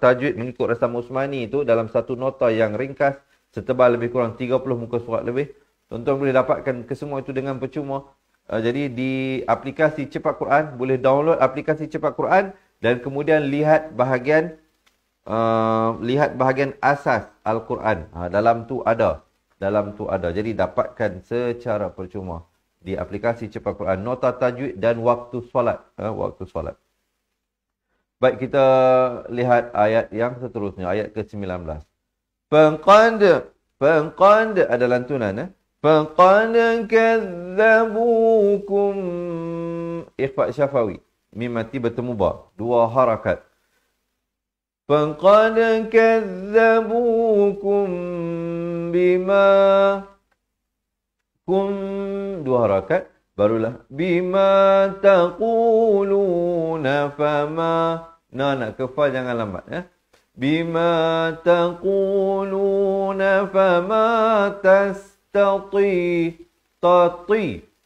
tajwid mengikut Razam Usmani itu dalam satu nota yang ringkas setebal lebih kurang 30 muka surat lebih. Tuan-tuan boleh dapatkan kesemua itu dengan percuma. Jadi di aplikasi Cepat Quran, boleh download aplikasi Cepat Quran dan kemudian lihat bahagian asas Al-Quran. Dalam tu ada. Jadi dapatkan secara percuma di aplikasi Cepat Quran nota tajwid dan waktu solat. Baik, kita lihat ayat yang seterusnya, ayat ke-19. Faqad ada lantunan. Faqad kadzabukum, ikhfa syafawi, mim mati bertemu ba, dua harakat. فَقَدْ كَذَّبُوكُمْ بِمَا dua harakat, barulah بِمَا تَقُولُونَ فَمَا nak kefal jangan lambat ya. بِمَا تَقُولُونَ فَمَا تَسْتَطِي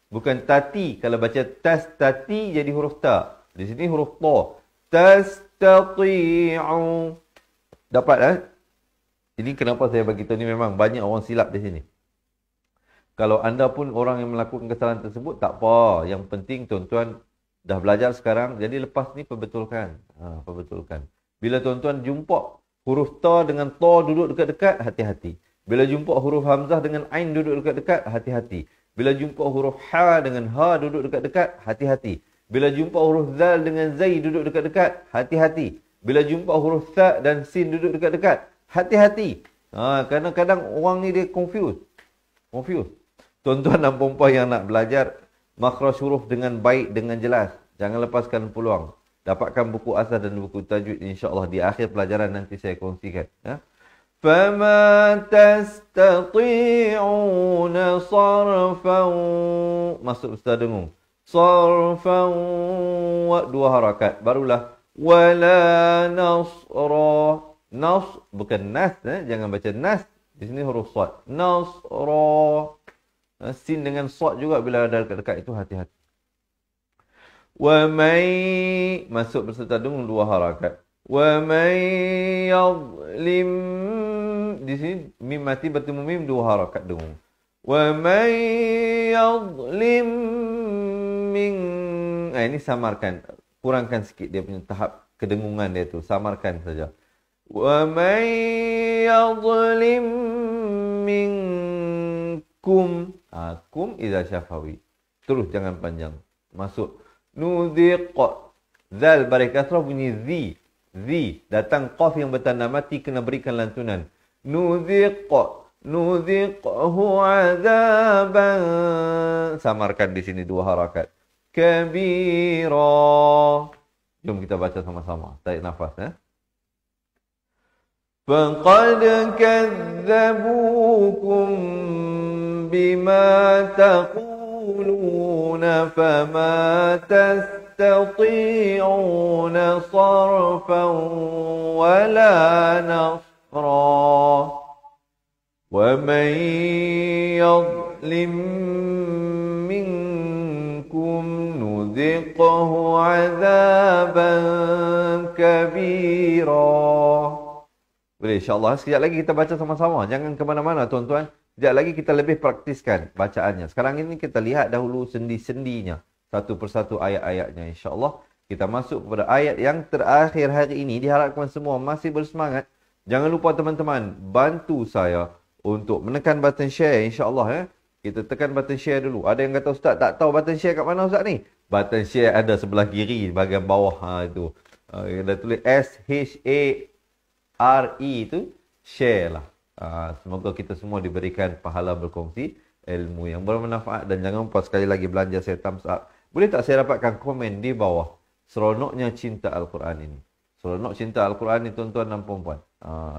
bukan tati, kalau baca tati jadi huruf ta, di sini huruf ta. Tastati'u. Dapat Ini kenapa saya bagi tahu ni, memang banyak orang silap di sini. Kalau anda pun orang yang melakukan kesalahan tersebut, tak apa. Yang penting tuan-tuan dah belajar sekarang, jadi lepas ni perbetulkan. Perbetulkan. Bila tuan-tuan jumpa huruf ta dengan ta duduk dekat-dekat, hati-hati. Bila jumpa huruf hamzah dengan ain duduk dekat-dekat, hati-hati. Bila jumpa huruf ha dengan ha duduk dekat-dekat, hati-hati. Bila jumpa huruf zal dengan zai duduk dekat-dekat, hati-hati. Bila jumpa huruf tha dan sin duduk dekat-dekat, hati-hati. Kadang-kadang orang ni dia confuse. Tuan-tuan dan puan-puan yang nak belajar makhraj huruf dengan baik, dengan jelas, jangan lepaskan peluang. Dapatkan buku asas dan buku tajwid insya-Allah di akhir pelajaran nanti saya kongsikan. Fama tastati'una sarfan, masuk ustaz dengung. Sarfan wa dua harakat, barulah wala nasra. Nas bukan nas, jangan baca nas. Di sini huruf sad. Nasra. Sin dengan sad juga bila ada dekat-dekat itu, hati-hati. Wa may, masuk berserta dengung dua harakat. Wa may yadlim, di sini mim mati bertemu mim dua harakat dengung. Wa may yadlim ini samarkan, kurangkan sikit dia punya tahap kedengungan dia tu, samarkan saja. Wa may yadhlim minkum, kum idza syafawi, terus jangan panjang. Masuk nudhiq, zal baris kasrah bunyi zi, datang qaf yang bertanda mati kena berikan lantunan. Nudhiqhu azaban, samarkan di sini dua harakat. Kabira, Jom kita baca sama-sama. Tarik nafas ya. فَقَدْ كَذَّبُوكُمْ بِمَا تَقُولُونَ فَمَا تَسْتَطِيعُونَ صَرْفًا وَلَا نَصْرًا وَمَنْ يَظْلِمْ مِنْكُمْ نُذِقْهُ عَذَابًا كَبِيرًا. Boleh, insyaAllah. Sekejap lagi kita baca sama-sama. Jangan ke mana-mana, tuan-tuan. Sekejap lagi kita lebih praktiskan bacaannya. Sekarang ini kita lihat dahulu sendi-sendinya. Satu persatu ayat-ayatnya. InsyaAllah kita masuk kepada ayat yang terakhir hari ini. Diharapkan semua masih bersemangat. Jangan lupa teman-teman, bantu saya untuk menekan button share. InsyaAllah ya. Kita tekan button share dulu. Ada yang kata, Ustaz tak tahu button share kat mana Ustaz ni? Button share ada sebelah kiri, bahagian bawah. Itu. Kita tulis SHARE itu share lah. Semoga kita semua diberikan pahala berkongsi ilmu yang bermanfaat. Dan jangan lupa sekali lagi belanja saya thumbs up. Boleh tak saya dapatkan komen di bawah seronoknya cinta Al-Quran ini? Seronok cinta Al-Quran ini tuan-tuan dan puan-puan.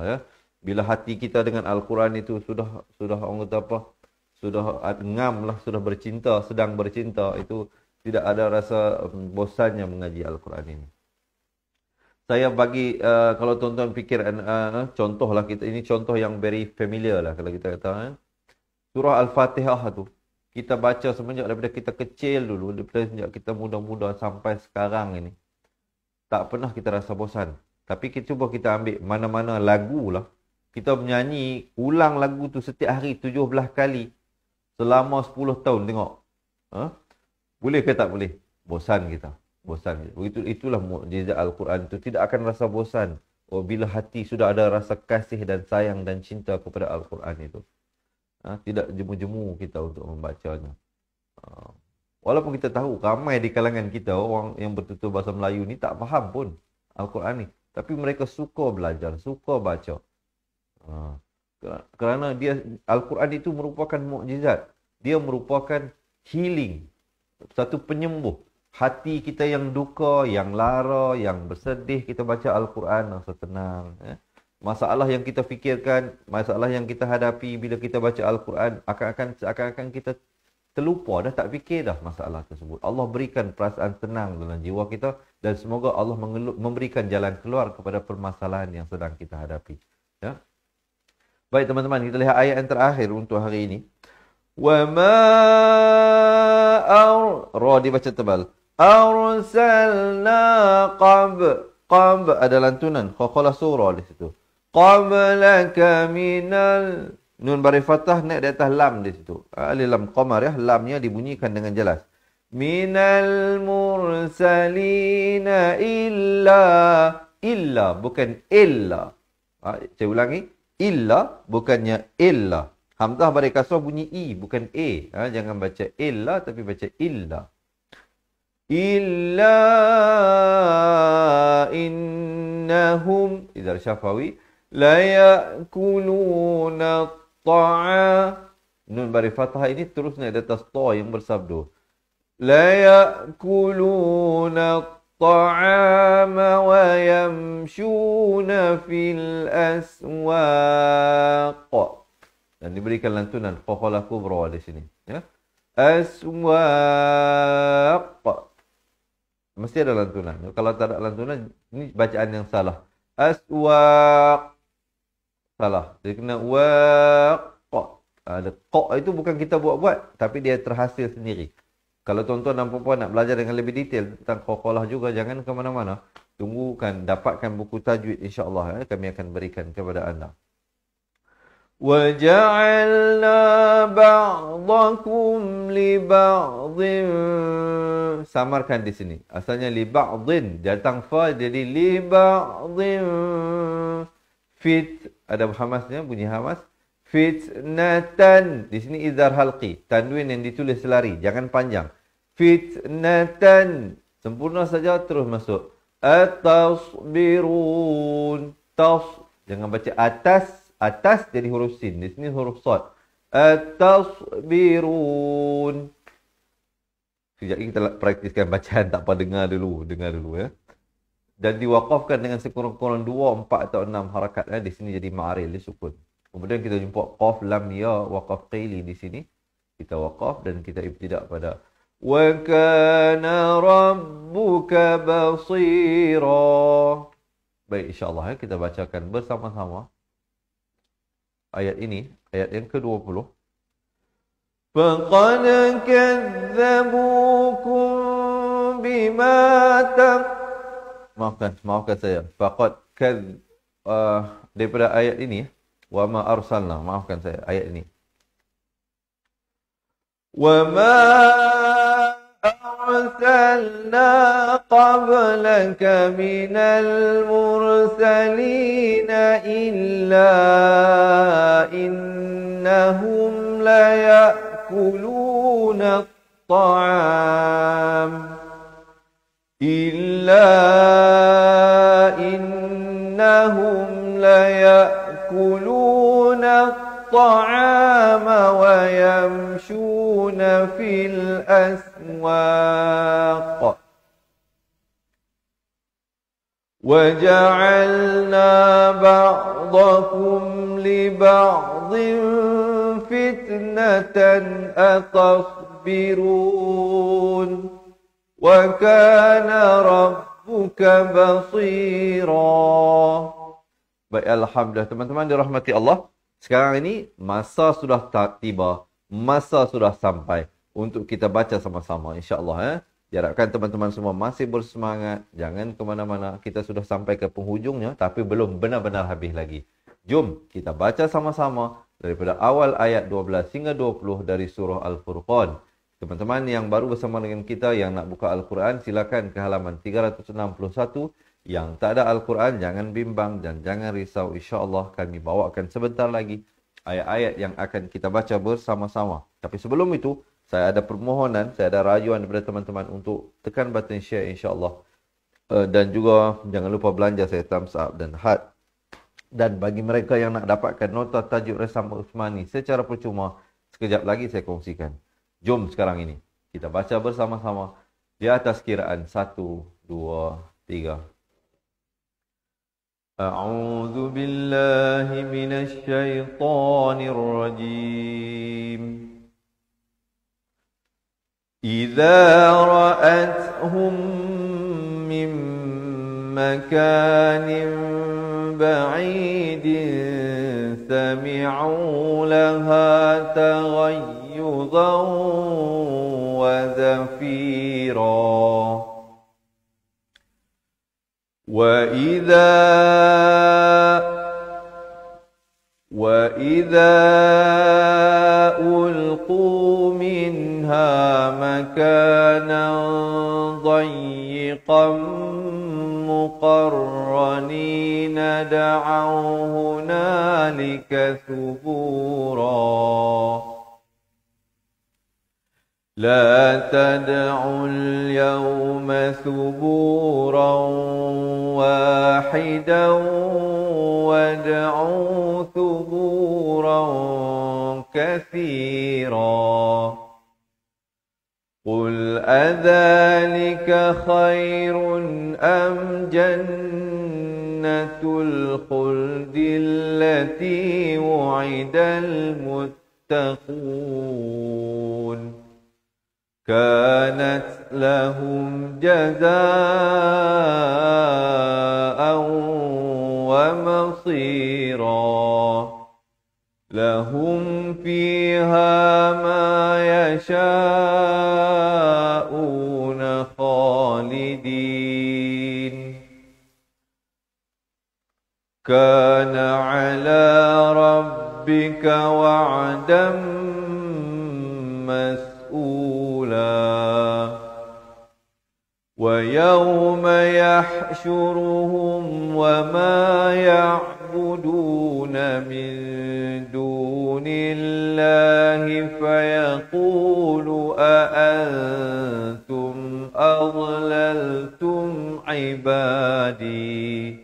Ya. Bila hati kita dengan Al-Quran itu sudah orang kata apa? Sudah ngam lah, sudah bercinta, sedang bercinta. Itu tidak ada rasa bosannya mengaji Al-Quran ini. Saya bagi, kalau tuan-tuan fikir, contoh lah kita, ini contoh yang very familiar lah kalau kita kata. Surah Al-Fatihah tu, kita baca semenjak daripada kita kecil dulu, daripada sejak kita muda-muda sampai sekarang ini. Tak pernah kita rasa bosan. Tapi kita cuba kita ambil mana-mana lagu lah. Kita menyanyi, ulang lagu tu setiap hari 17 kali. Selama 10 tahun tengok. Boleh ke tak boleh? Bosan kita. Bosan. Itulah mukjizat Al-Quran itu. Tidak akan rasa bosan. Bila hati sudah ada rasa kasih dan sayang dan cinta kepada Al-Quran itu. Tidak jemu-jemu kita untuk membacanya. Walaupun kita tahu ramai di kalangan kita orang yang bertutur bahasa Melayu ni tak faham pun Al-Quran ni. Tapi mereka suka belajar, suka baca. Kerana Al-Quran itu merupakan mukjizat. Dia merupakan healing. Satu penyembuh. Hati kita yang duka, yang lara, yang bersedih, kita baca Al-Quran rasa tenang. Masalah yang kita fikirkan, masalah yang kita hadapi bila kita baca Al-Quran, akan kita terlupa, dah tak fikir dah masalah tersebut. Allah berikan perasaan tenang dalam jiwa kita dan semoga Allah memberikan jalan keluar kepada permasalahan yang sedang kita hadapi. Ya? Baik teman-teman, kita lihat ayat yang terakhir untuk hari ini. Ra dibaca tebal. Arsalna qab ada lantunan. Qala surah di situ. Qablaka minal nun bari fathah naik di atas lam di situ. Alif lam qamar ya, lamnya dibunyikan dengan jelas. Minal mursalina illa bukan illa. Saya ulangi, illa bukannya illa. Hamzah bari kasrah bunyi i bukan e. Jangan baca illa tapi baca illa. Illa innahum idhar syafawi la ya'kuluna ta'a. Nun bari fathah ini terus naik di atas ta yang bersabdu. La ya'kuluna ta'ama wa yamshuna fil aswaq. Dan diberikan lantunan qaqalah kubra di sini, ya. Aswaq. Mesti ada lantunan. Kalau tak ada lantunan, ini bacaan yang salah. Aswaq. Salah. Dia kena waq. Ada qa itu bukan kita buat-buat, tapi dia terhasil sendiri. Kalau tuan-tuan dan puan-puan nak belajar dengan lebih detail tentang qaqalah juga, jangan ke mana-mana. Tunggukan, dapatkan buku tajwid insya-Allah, kami akan berikan kepada anda. وَجَعَلْنَا بَعْضَكُمْ لِبَعْضٍ. Samarkan di sini. Asalnya لِبَعْضٍ. Datang fa jadi لِبَعْضٍ. Fit. Ada hamasnya, bunyi hamas. Fitnatan. Di sini izhar halqi. Tanwin yang ditulis selari. Jangan panjang. Fitnatan. Sempurna saja terus masuk. Atasbirun. Jangan baca atas. Atas jadi huruf sin. Di sini huruf sad. At-tasbirun. Sekejap kita praktiskan bacaan. Tak apa, dengar dulu ya. dan diwakafkan dengan sekurang-kurang 2, 4 atau 6 harakat. Di sini jadi ma'aril, dia sukun. Kemudian kita jumpa qaf lam ya waqaf qili di sini. Kita waqaf dan kita ibtidak pada wa kana rabbuka basira. Baik, insya-Allah kita bacakan bersama-sama ayat ini, ayat yang ke-20. Faqad kadzdzabukum bima maafkan saya. Faqad daripada ayat ini, wa ma arsalna, maafkan saya, ayat ini. Wa ma arsalna qablaka minal mursalina illa innahum la ya'kuluna at-ta'am إلا إنهم ليأكلون الطعام ويمشون في الأسواق وجعلنا بعضكم لبعض فتنة أتصبرون وَكَانَ رَبُّكَ بَصِيرًا. Baik, alhamdulillah teman-teman dirahmati Allah. Sekarang ini masa sudah tiba, masa sudah sampai untuk kita baca sama-sama, insya-Allah. Diharapkan teman-teman semua masih bersemangat, jangan ke mana-mana. Kita sudah sampai ke penghujungnya tapi belum benar-benar habis lagi. Jom kita baca sama-sama daripada awal ayat 12 hingga 20 dari surah Al-Furqan. Teman-teman yang baru bersama dengan kita yang nak buka Al-Quran, silakan ke halaman 361. Yang tak ada Al-Quran, jangan bimbang dan jangan risau. InsyaAllah kami bawakan sebentar lagi ayat-ayat yang akan kita baca bersama-sama. Tapi sebelum itu, saya ada permohonan, saya ada rayuan daripada teman-teman untuk tekan button share insyaAllah. Dan juga jangan lupa belanja saya thumbs up dan heart. Dan bagi mereka yang nak dapatkan nota tajuk Resam Uthmani secara percuma, sekejap lagi saya kongsikan. Jom sekarang ini kita baca bersama-sama di atas kiraan 1, 2, 3. A'udzu billahi minasy syaithanir rajim. Idza ra'athum min makanin ba'idin sami'u laha تغيظا وزفيرا وإذا ألقوا منها مكانا ضيقا مقرنين دعوا هنالك ثبورا لا تدعوا اليوم ثبورا واحدا وادعوا ثبورا كثيرا قل أذلك خير أم جنة الخلد التي وعد المتقون كانت لهم جزاء ومصيرا لهم فيها ما يشاءون خالدين كان على ربك وعدا مسؤولا ويوم يحشرهم وما يعبدون من دون الله فيقول أأنتم أضللتم عبادي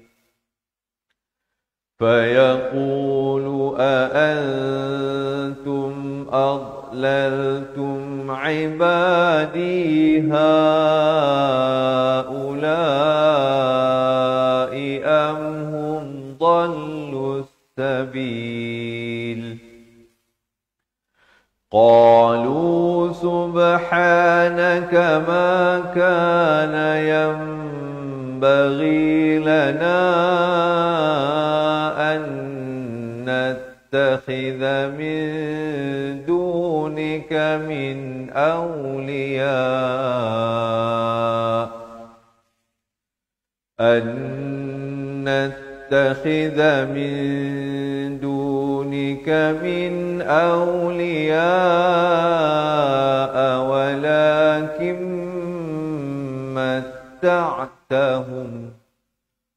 فيقول أأنتم أضللتم عبادي هؤلاء هم ضلوا السبيل قالوا سبحانك ما كان ينبغي لنا أن نتخذ من دونك من أولياء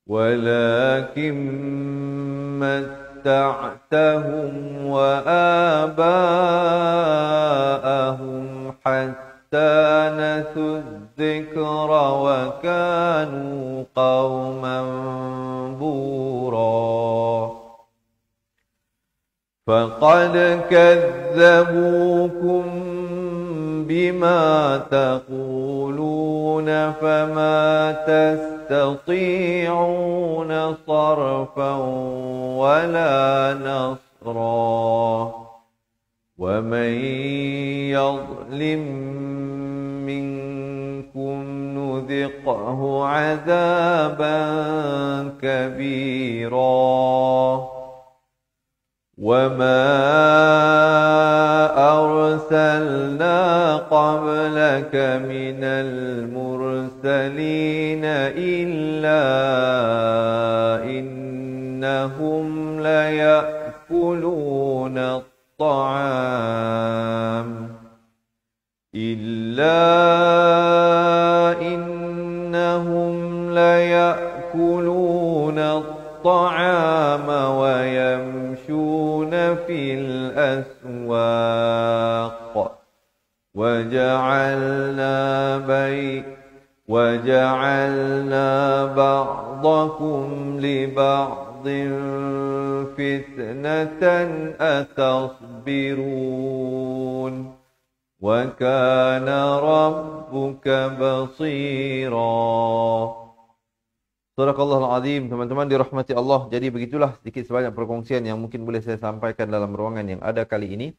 ولكن متعتهم وآباءهم حتى نسوا الذكر وكانوا قوما بورا فقد كذبوكم بما تقولون فما تستطيعون صرفا ولا نصرا ومن يظلم منكم نذقه عذابا كبيرا وما أرسلنا قبلك من المرسلين إلا إنهم ليأكلون الطعام ويمشون في الأسواق وجعلنا بعضكم لبعض فتنة أتصبرون وكان ربك بصيرا. Sadaqallahul Azim. Teman-teman dirahmati Allah. Jadi begitulah sedikit sebanyak perkongsian yang mungkin boleh saya sampaikan dalam ruangan yang ada kali ini.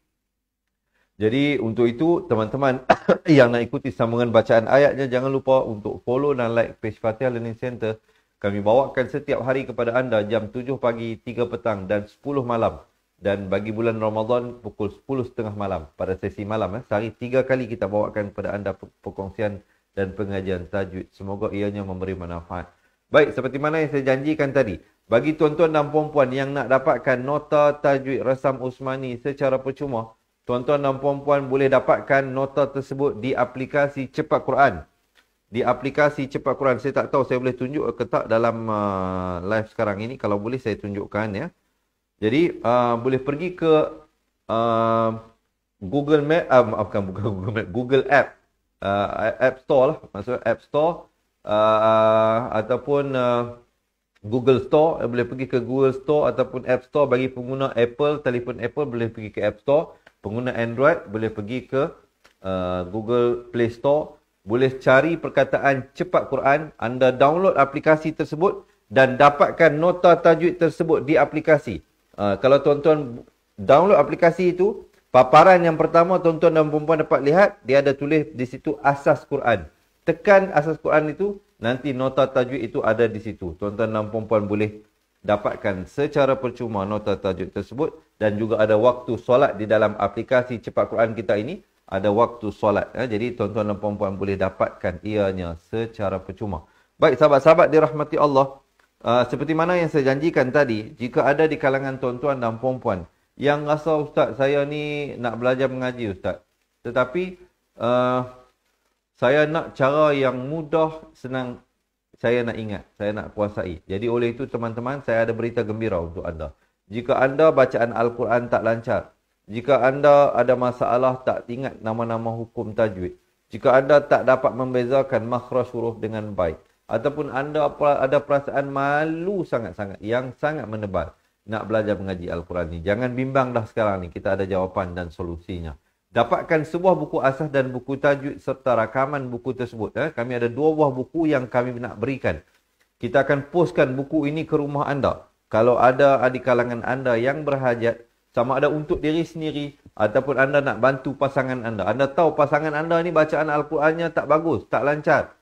Jadi untuk itu teman-teman yang nak ikuti sambungan bacaan ayatnya, jangan lupa untuk follow dan like page Fatihah Learning Center. Kami bawakan setiap hari kepada anda jam 7 pagi, 3 petang dan 10 malam. Dan bagi bulan Ramadan pukul 10.30 malam pada sesi malam. Sehari 3 kali kita bawakan kepada anda perkongsian dan pengajian tajwid. Semoga ianya memberi manfaat. Baik, seperti mana yang saya janjikan tadi, bagi tuan-tuan dan puan-puan yang nak dapatkan nota tajwid Rasam Usmani secara percuma, tuan-tuan dan puan-puan boleh dapatkan nota tersebut di aplikasi Cepat Quran. Di aplikasi Cepat Quran, saya tak tahu saya boleh tunjuk ke tak dalam live sekarang ini. Kalau boleh saya tunjukkan ya. Jadi boleh pergi ke Google Map, bukan Google Map, Google App, App Store lah, maksudnya App Store. Ataupun Google Store, boleh pergi ke Google Store ataupun App Store. Bagi pengguna Apple, telefon Apple boleh pergi ke App Store. Pengguna Android boleh pergi ke Google Play Store. Boleh cari perkataan Cepat Quran. Anda download aplikasi tersebut dan dapatkan nota tajwid tersebut di aplikasi. Kalau tuan-tuan download aplikasi itu, paparan yang pertama tuan-tuan dan puan-puan dapat lihat, dia ada tulis di situ Asas Quran. Tekan asas Quran itu, nanti nota tajwid itu ada di situ. Tuan-tuan dan puan-puan boleh dapatkan secara percuma nota tajwid tersebut. Dan juga ada waktu solat di dalam aplikasi Cepat Quran kita ini. Ada waktu solat. Jadi tuan-tuan dan puan-puan boleh dapatkan ianya secara percuma. Baik, sahabat-sahabat dirahmati Allah. Seperti mana yang saya janjikan tadi, jika ada di kalangan tuan-tuan dan puan-puan yang rasa, Ustaz, saya ni nak belajar mengaji, Ustaz. Tetapi saya nak cara yang mudah, senang, saya nak ingat, saya nak kuasai. Jadi oleh itu teman-teman, saya ada berita gembira untuk anda. Jika anda bacaan Al-Quran tak lancar, jika anda ada masalah tak ingat nama-nama hukum tajwid, jika anda tak dapat membezakan makhraj huruf dengan baik, ataupun anda ada perasaan malu sangat-sangat, yang sangat menebal, nak belajar mengaji Al-Quran ni, jangan bimbang dah sekarang ni, kita ada jawapan dan solusinya. Dapatkan sebuah buku asas dan buku tajwid serta rakaman buku tersebut. Kami ada 2 buah buku yang kami nak berikan. Kita akan postkan buku ini ke rumah anda. Kalau ada di kalangan anda yang berhajat, sama ada untuk diri sendiri ataupun anda nak bantu pasangan anda. Anda tahu pasangan anda ni bacaan Al-Qurannya tak bagus, tak lancar.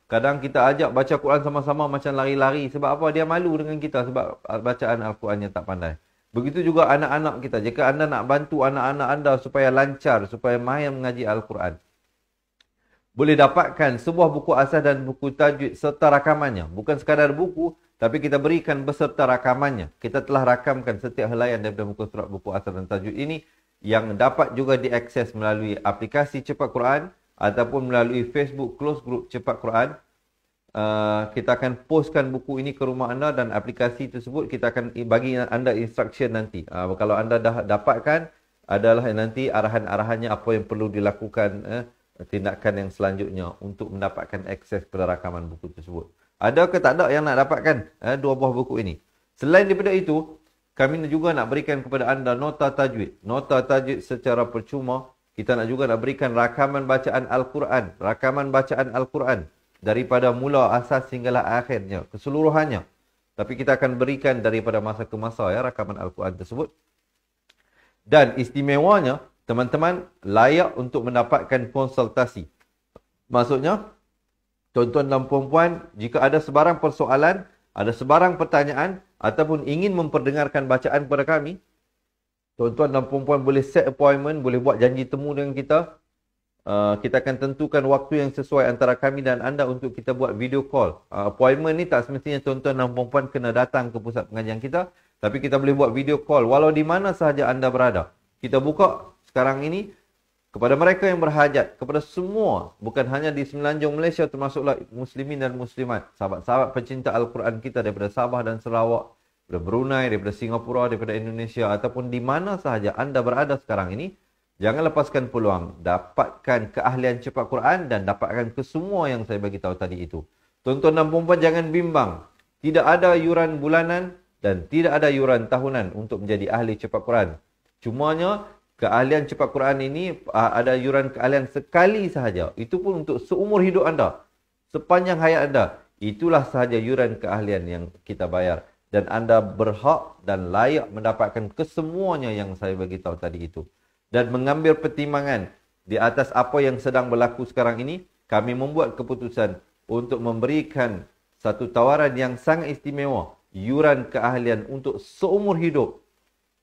Kadang kita ajak baca Quran sama-sama macam lari-lari. Sebab apa? Dia malu dengan kita sebab bacaan Al-Qurannya tak pandai. Begitu juga anak-anak kita. Jika anda nak bantu anak-anak anda supaya lancar, supaya mahir mengaji Al-Quran, boleh dapatkan sebuah buku asas dan buku tajwid serta rakamannya. Bukan sekadar buku, tapi kita berikan beserta rakamannya. Kita telah rakamkan setiap helaian daripada muka surat buku asas dan tajwid ini yang dapat juga diakses melalui aplikasi Cepat Quran ataupun melalui Facebook Close Group Cepat Quran. Kita akan postkan buku ini ke rumah anda dan aplikasi tersebut kita akan bagi anda instruction nanti. Kalau anda dah dapatkan, adalah nanti arahan-arahannya apa yang perlu dilakukan, tindakan yang selanjutnya untuk mendapatkan akses pada rakaman buku tersebut. Ada ke tak ada yang nak dapatkan dua buah buku ini? Selain daripada itu, kami juga nak berikan kepada anda nota tajwid. Nota tajwid secara percuma. Kita nak juga nak berikan rakaman bacaan Al-Quran. Rakaman bacaan Al-Quran daripada mula asas hinggalah akhirnya, keseluruhannya. Tapi kita akan berikan daripada masa ke masa rakaman Al-Quran tersebut. Dan istimewanya, teman-teman layak untuk mendapatkan konsultasi. Maksudnya, tuan-tuan dan puan-puan, jika ada sebarang persoalan, ada sebarang pertanyaan, ataupun ingin memperdengarkan bacaan kepada kami, tuan-tuan dan puan-puan boleh set appointment, boleh buat janji temu dengan kita. Kita akan tentukan waktu yang sesuai antara kami dan anda untuk kita buat video call. Appointment ni tak semestinya tuan-tuan dan puan-puan kena datang ke pusat pengajian kita, tapi kita boleh buat video call walau di mana sahaja anda berada. Kita buka sekarang ini kepada mereka yang berhajat, kepada semua, bukan hanya di Semenanjung Malaysia, termasuklah muslimin dan muslimat, sahabat-sahabat pencinta Al-Quran kita daripada Sabah dan Sarawak, daripada Brunei, daripada Singapura, daripada Indonesia, ataupun di mana sahaja anda berada sekarang ini. Jangan lepaskan peluang, dapatkan keahlian Cepat Quran dan dapatkan kesemua yang saya bagi tahu tadi itu. Tuan-tuan dan puan-puan jangan bimbang, tidak ada yuran bulanan dan tidak ada yuran tahunan untuk menjadi ahli Cepat Quran. Cumanya keahlian Cepat Quran ini ada yuran keahlian sekali sahaja. Itu pun untuk seumur hidup anda. Sepanjang hayat anda. Itulah sahaja yuran keahlian yang kita bayar. Dan anda berhak dan layak mendapatkan kesemuanya yang saya bagi tahu tadi itu. Dan mengambil pertimbangan di atas apa yang sedang berlaku sekarang ini, kami membuat keputusan untuk memberikan satu tawaran yang sangat istimewa. Yuran keahlian untuk seumur hidup.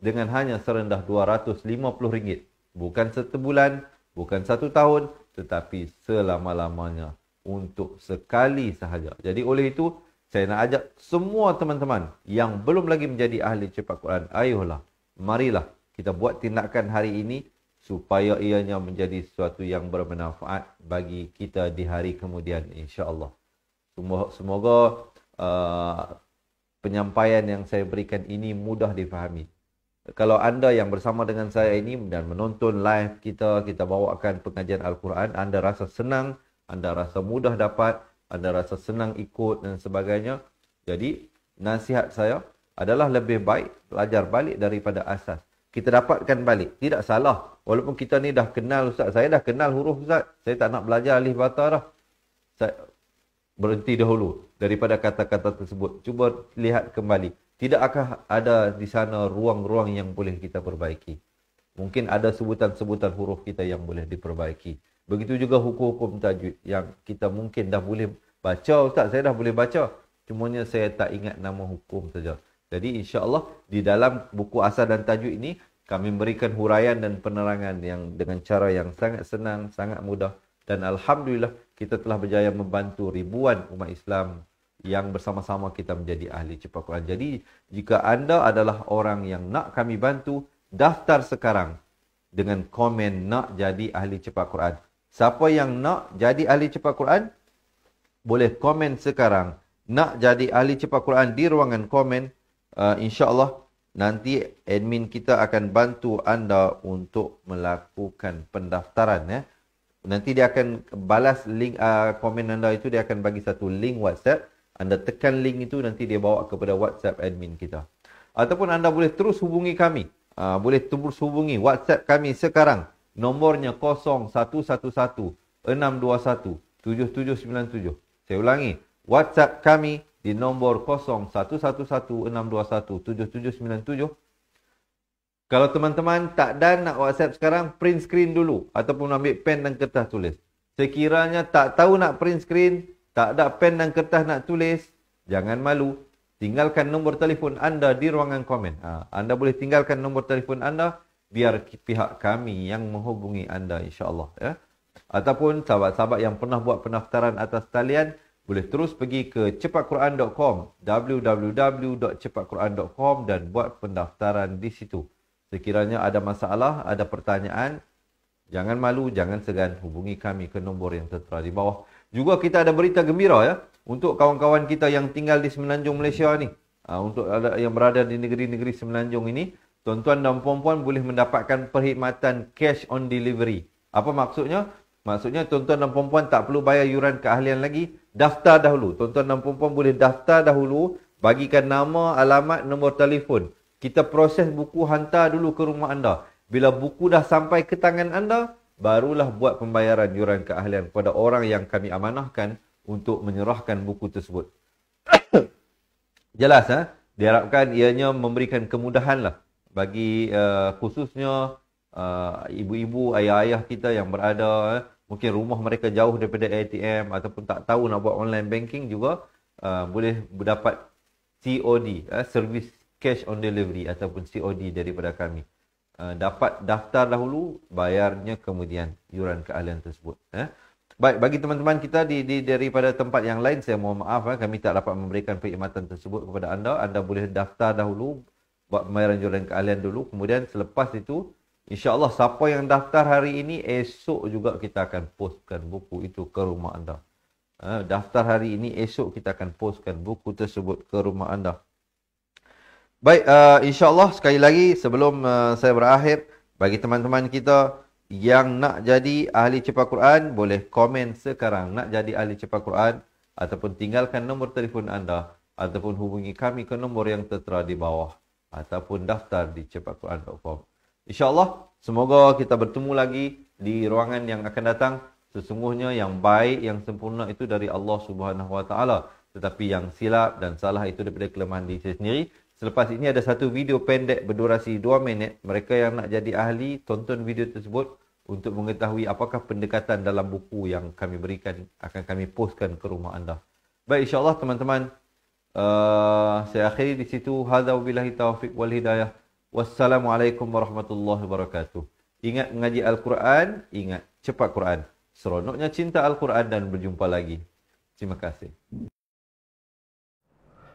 Dengan hanya serendah RM250. Bukan satu bulan, bukan 1 tahun, tetapi selama-lamanya untuk sekali sahaja. Jadi oleh itu, saya nak ajak semua teman-teman yang belum lagi menjadi ahli Cepat Quran, ayolah, marilah kita buat tindakan hari ini supaya ianya menjadi sesuatu yang bermanfaat bagi kita di hari kemudian, insya-Allah. Semoga penyampaian yang saya berikan ini mudah difahami. Kalau anda yang bersama dengan saya ini dan menonton live kita bawakan pengajian Al-Quran, anda rasa senang, anda rasa mudah dapat, anda rasa senang ikut dan sebagainya. Jadi, nasihat saya adalah lebih baik belajar balik daripada asas. Kita dapatkan balik. Tidak salah. Walaupun kita ni dah kenal Ustaz. Saya dah kenal huruf Ustaz. Saya tak nak belajar alif bata dah. Saya berhenti dahulu daripada kata-kata tersebut. Cuba lihat kembali. Tidakkah ada di sana ruang-ruang yang boleh kita perbaiki? Mungkin ada sebutan-sebutan huruf kita yang boleh diperbaiki. Begitu juga hukum-hukum tajwid yang kita mungkin dah boleh baca. Ustaz, saya dah boleh baca. Cumanya saya tak ingat nama hukum saja. Jadi insya-Allah di dalam buku asas dan tajwid ini kami memberikan huraian dan penerangan yang dengan cara yang sangat senang, sangat mudah, dan alhamdulillah kita telah berjaya membantu ribuan umat Islam yang bersama-sama kita menjadi ahli Cepat Quran. Jadi jika anda adalah orang yang nak kami bantu, daftar sekarang dengan komen nak jadi ahli Cepat Quran. Siapa yang nak jadi ahli Cepat Quran boleh komen sekarang nak jadi ahli Cepat Quran di ruangan komen. InsyaAllah nanti admin kita akan bantu anda untuk melakukan pendaftaran. Nanti dia akan balas link komen anda itu, dia akan bagi satu link WhatsApp. Anda tekan link itu, nanti dia bawa kepada WhatsApp admin kita. Ataupun anda boleh terus hubungi kami. Boleh terus hubungi WhatsApp kami sekarang. Nombornya 0111 621 7797. Saya ulangi, WhatsApp kami di nombor 0111-621-7797. Kalau teman-teman tak dan nak WhatsApp sekarang, print screen dulu ataupun ambil pen dan kertas tulis. Sekiranya tak tahu nak print screen, tak ada pen dan kertas nak tulis, jangan malu. Tinggalkan nombor telefon anda di ruangan komen. Anda boleh tinggalkan nombor telefon anda biar pihak kami yang menghubungi anda, insya-Allah, ya. Ataupun sahabat-sahabat yang pernah buat pendaftaran atas talian, boleh terus pergi ke cepatquran.com, www.cepatquran.com, dan buat pendaftaran di situ. Sekiranya ada masalah, ada pertanyaan, jangan malu, jangan segan, hubungi kami ke nombor yang tertera di bawah. Juga kita ada berita gembira, ya, untuk kawan-kawan kita yang tinggal di Semenanjung Malaysia ni. Untuk yang berada di negeri-negeri Semenanjung ini, tuan-tuan dan puan-puan boleh mendapatkan perkhidmatan cash on delivery. Apa maksudnya? Maksudnya tuan-tuan dan puan-puan tak perlu bayar yuran keahlian lagi. Daftar dahulu. Tuan-tuan dan puan-puan boleh daftar dahulu. Bagikan nama, alamat, nombor telefon. Kita proses buku, hantar dulu ke rumah anda. Bila buku dah sampai ke tangan anda, barulah buat pembayaran yuran keahlian kepada orang yang kami amanahkan untuk menyerahkan buku tersebut. Jelas, diharapkan ianya memberikan kemudahan lah bagi khususnya ibu-ibu, ayah-ayah kita yang berada, mungkin rumah mereka jauh daripada ATM ataupun tak tahu nak buat online banking juga, boleh dapat COD, Service Cash on Delivery ataupun COD daripada kami. Dapat daftar dahulu, bayarnya kemudian yuran keahlian tersebut. Baik, bagi teman-teman kita daripada tempat yang lain, saya mohon maaf, kami tak dapat memberikan perkhidmatan tersebut kepada anda. Anda boleh daftar dahulu, buat pembayaran yuran keahlian dulu. Kemudian selepas itu, insya-Allah siapa yang daftar hari ini, esok juga kita akan postkan buku itu ke rumah anda. Daftar hari ini, esok kita akan postkan buku tersebut ke rumah anda. Baik, insya-Allah sekali lagi sebelum saya berakhir, bagi teman-teman kita yang nak jadi ahli cepat Quran, boleh komen sekarang nak jadi ahli cepat Quran, ataupun tinggalkan nombor telefon anda, ataupun hubungi kami ke nombor yang tertera di bawah, ataupun daftar di cepatquran.com. InsyaAllah, semoga kita bertemu lagi di ruangan yang akan datang. Sesungguhnya yang baik, yang sempurna itu dari Allah Subhanahu Wa Taala. Tetapi yang silap dan salah itu daripada kelemahan diri saya sendiri. Selepas ini ada satu video pendek berdurasi 2 minit. Mereka yang nak jadi ahli, tonton video tersebut untuk mengetahui apakah pendekatan dalam buku yang kami berikan, akan kami postkan ke rumah anda. Baik, insyaAllah teman-teman, saya akhiri di situ. Hadza wabillahi taufiq wal hidayah. Wassalamualaikum warahmatullahi wabarakatuh. Ingat mengaji Al-Quran, ingat cepat Quran. Seronoknya cinta Al-Quran, dan berjumpa lagi. Terima kasih.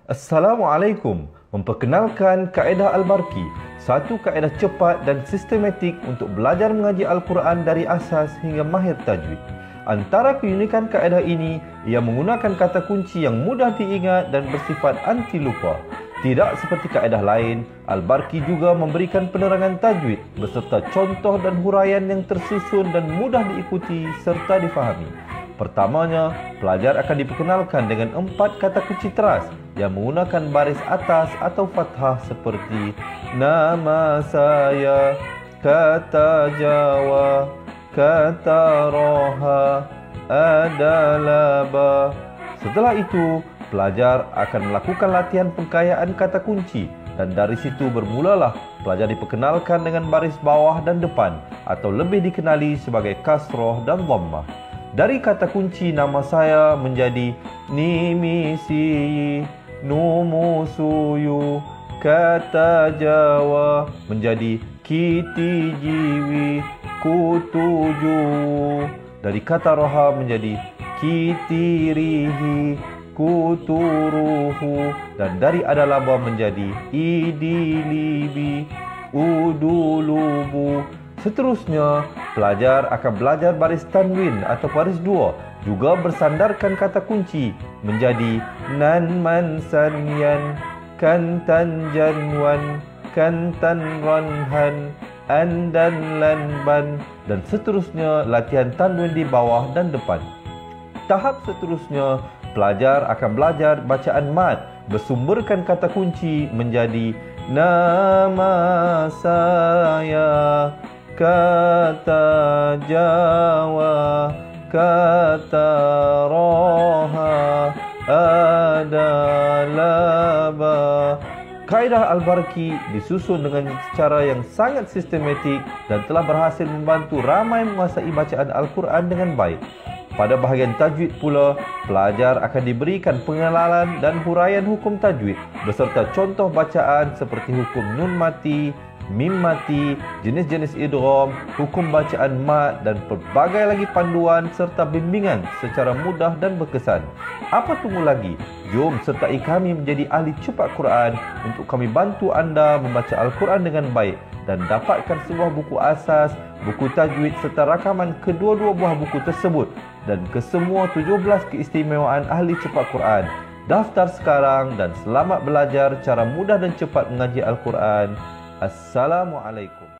Assalamualaikum. Memperkenalkan kaedah Al-Barki, satu kaedah cepat dan sistematik untuk belajar mengaji Al-Quran dari asas hingga mahir tajwid. Antara keunikan kaedah ini, ia menggunakan kata kunci yang mudah diingat dan bersifat anti lupa. Tidak seperti kaedah lain, Al-Barki juga memberikan penerangan tajwid beserta contoh dan huraian yang tersusun dan mudah diikuti serta difahami. Pertamanya, pelajar akan diperkenalkan dengan 4 kata kunci teras yang menggunakan baris atas atau fathah seperti nama saya, kata Jawa, kata Roha, adalah ba. Setelah itu, pelajar akan melakukan latihan pengkayaan kata kunci, dan dari situ bermulalah pelajar diperkenalkan dengan baris bawah dan depan, atau lebih dikenali sebagai kasroh dan dhammah. Dari kata kunci nama saya menjadi nimisi, numusuyu. Kata Jawa menjadi kiti jiwi, kutuju. Dari kata roha menjadi kitirihi, kuturuhu. Dan dari adalaba menjadi idilibi, udulubu. Seterusnya, pelajar akan belajar baris tanwin atau baris 2, juga bersandarkan kata kunci menjadi nan man sanyan, kantan janwan, kantan ranhan, andan lanban, dan seterusnya latihan tanwin di bawah dan depan. Tahap seterusnya, pelajar akan belajar bacaan mad, bersumberkan kata kunci menjadi nama saya, kata Jawa, kata Roha, adalah ba. Kaedah Al-Barki disusun dengan cara yang sangat sistematik dan telah berhasil membantu ramai menguasai bacaan Al-Quran dengan baik. Pada bahagian tajwid pula, pelajar akan diberikan pengenalan dan huraian hukum tajwid beserta contoh bacaan seperti hukum nun mati, mim mati, jenis-jenis idgham, hukum bacaan mat dan pelbagai lagi panduan serta bimbingan secara mudah dan berkesan. Apa tunggu lagi? Jom sertai kami menjadi ahli cepat Quran untuk kami bantu anda membaca Al-Quran dengan baik dan dapatkan sebuah buku asas, buku tajwid serta rakaman kedua-dua buah buku tersebut dan kesemua 17 keistimewaan ahli cepat Quran. Daftar sekarang dan selamat belajar cara mudah dan cepat mengaji Al-Quran. Assalamualaikum.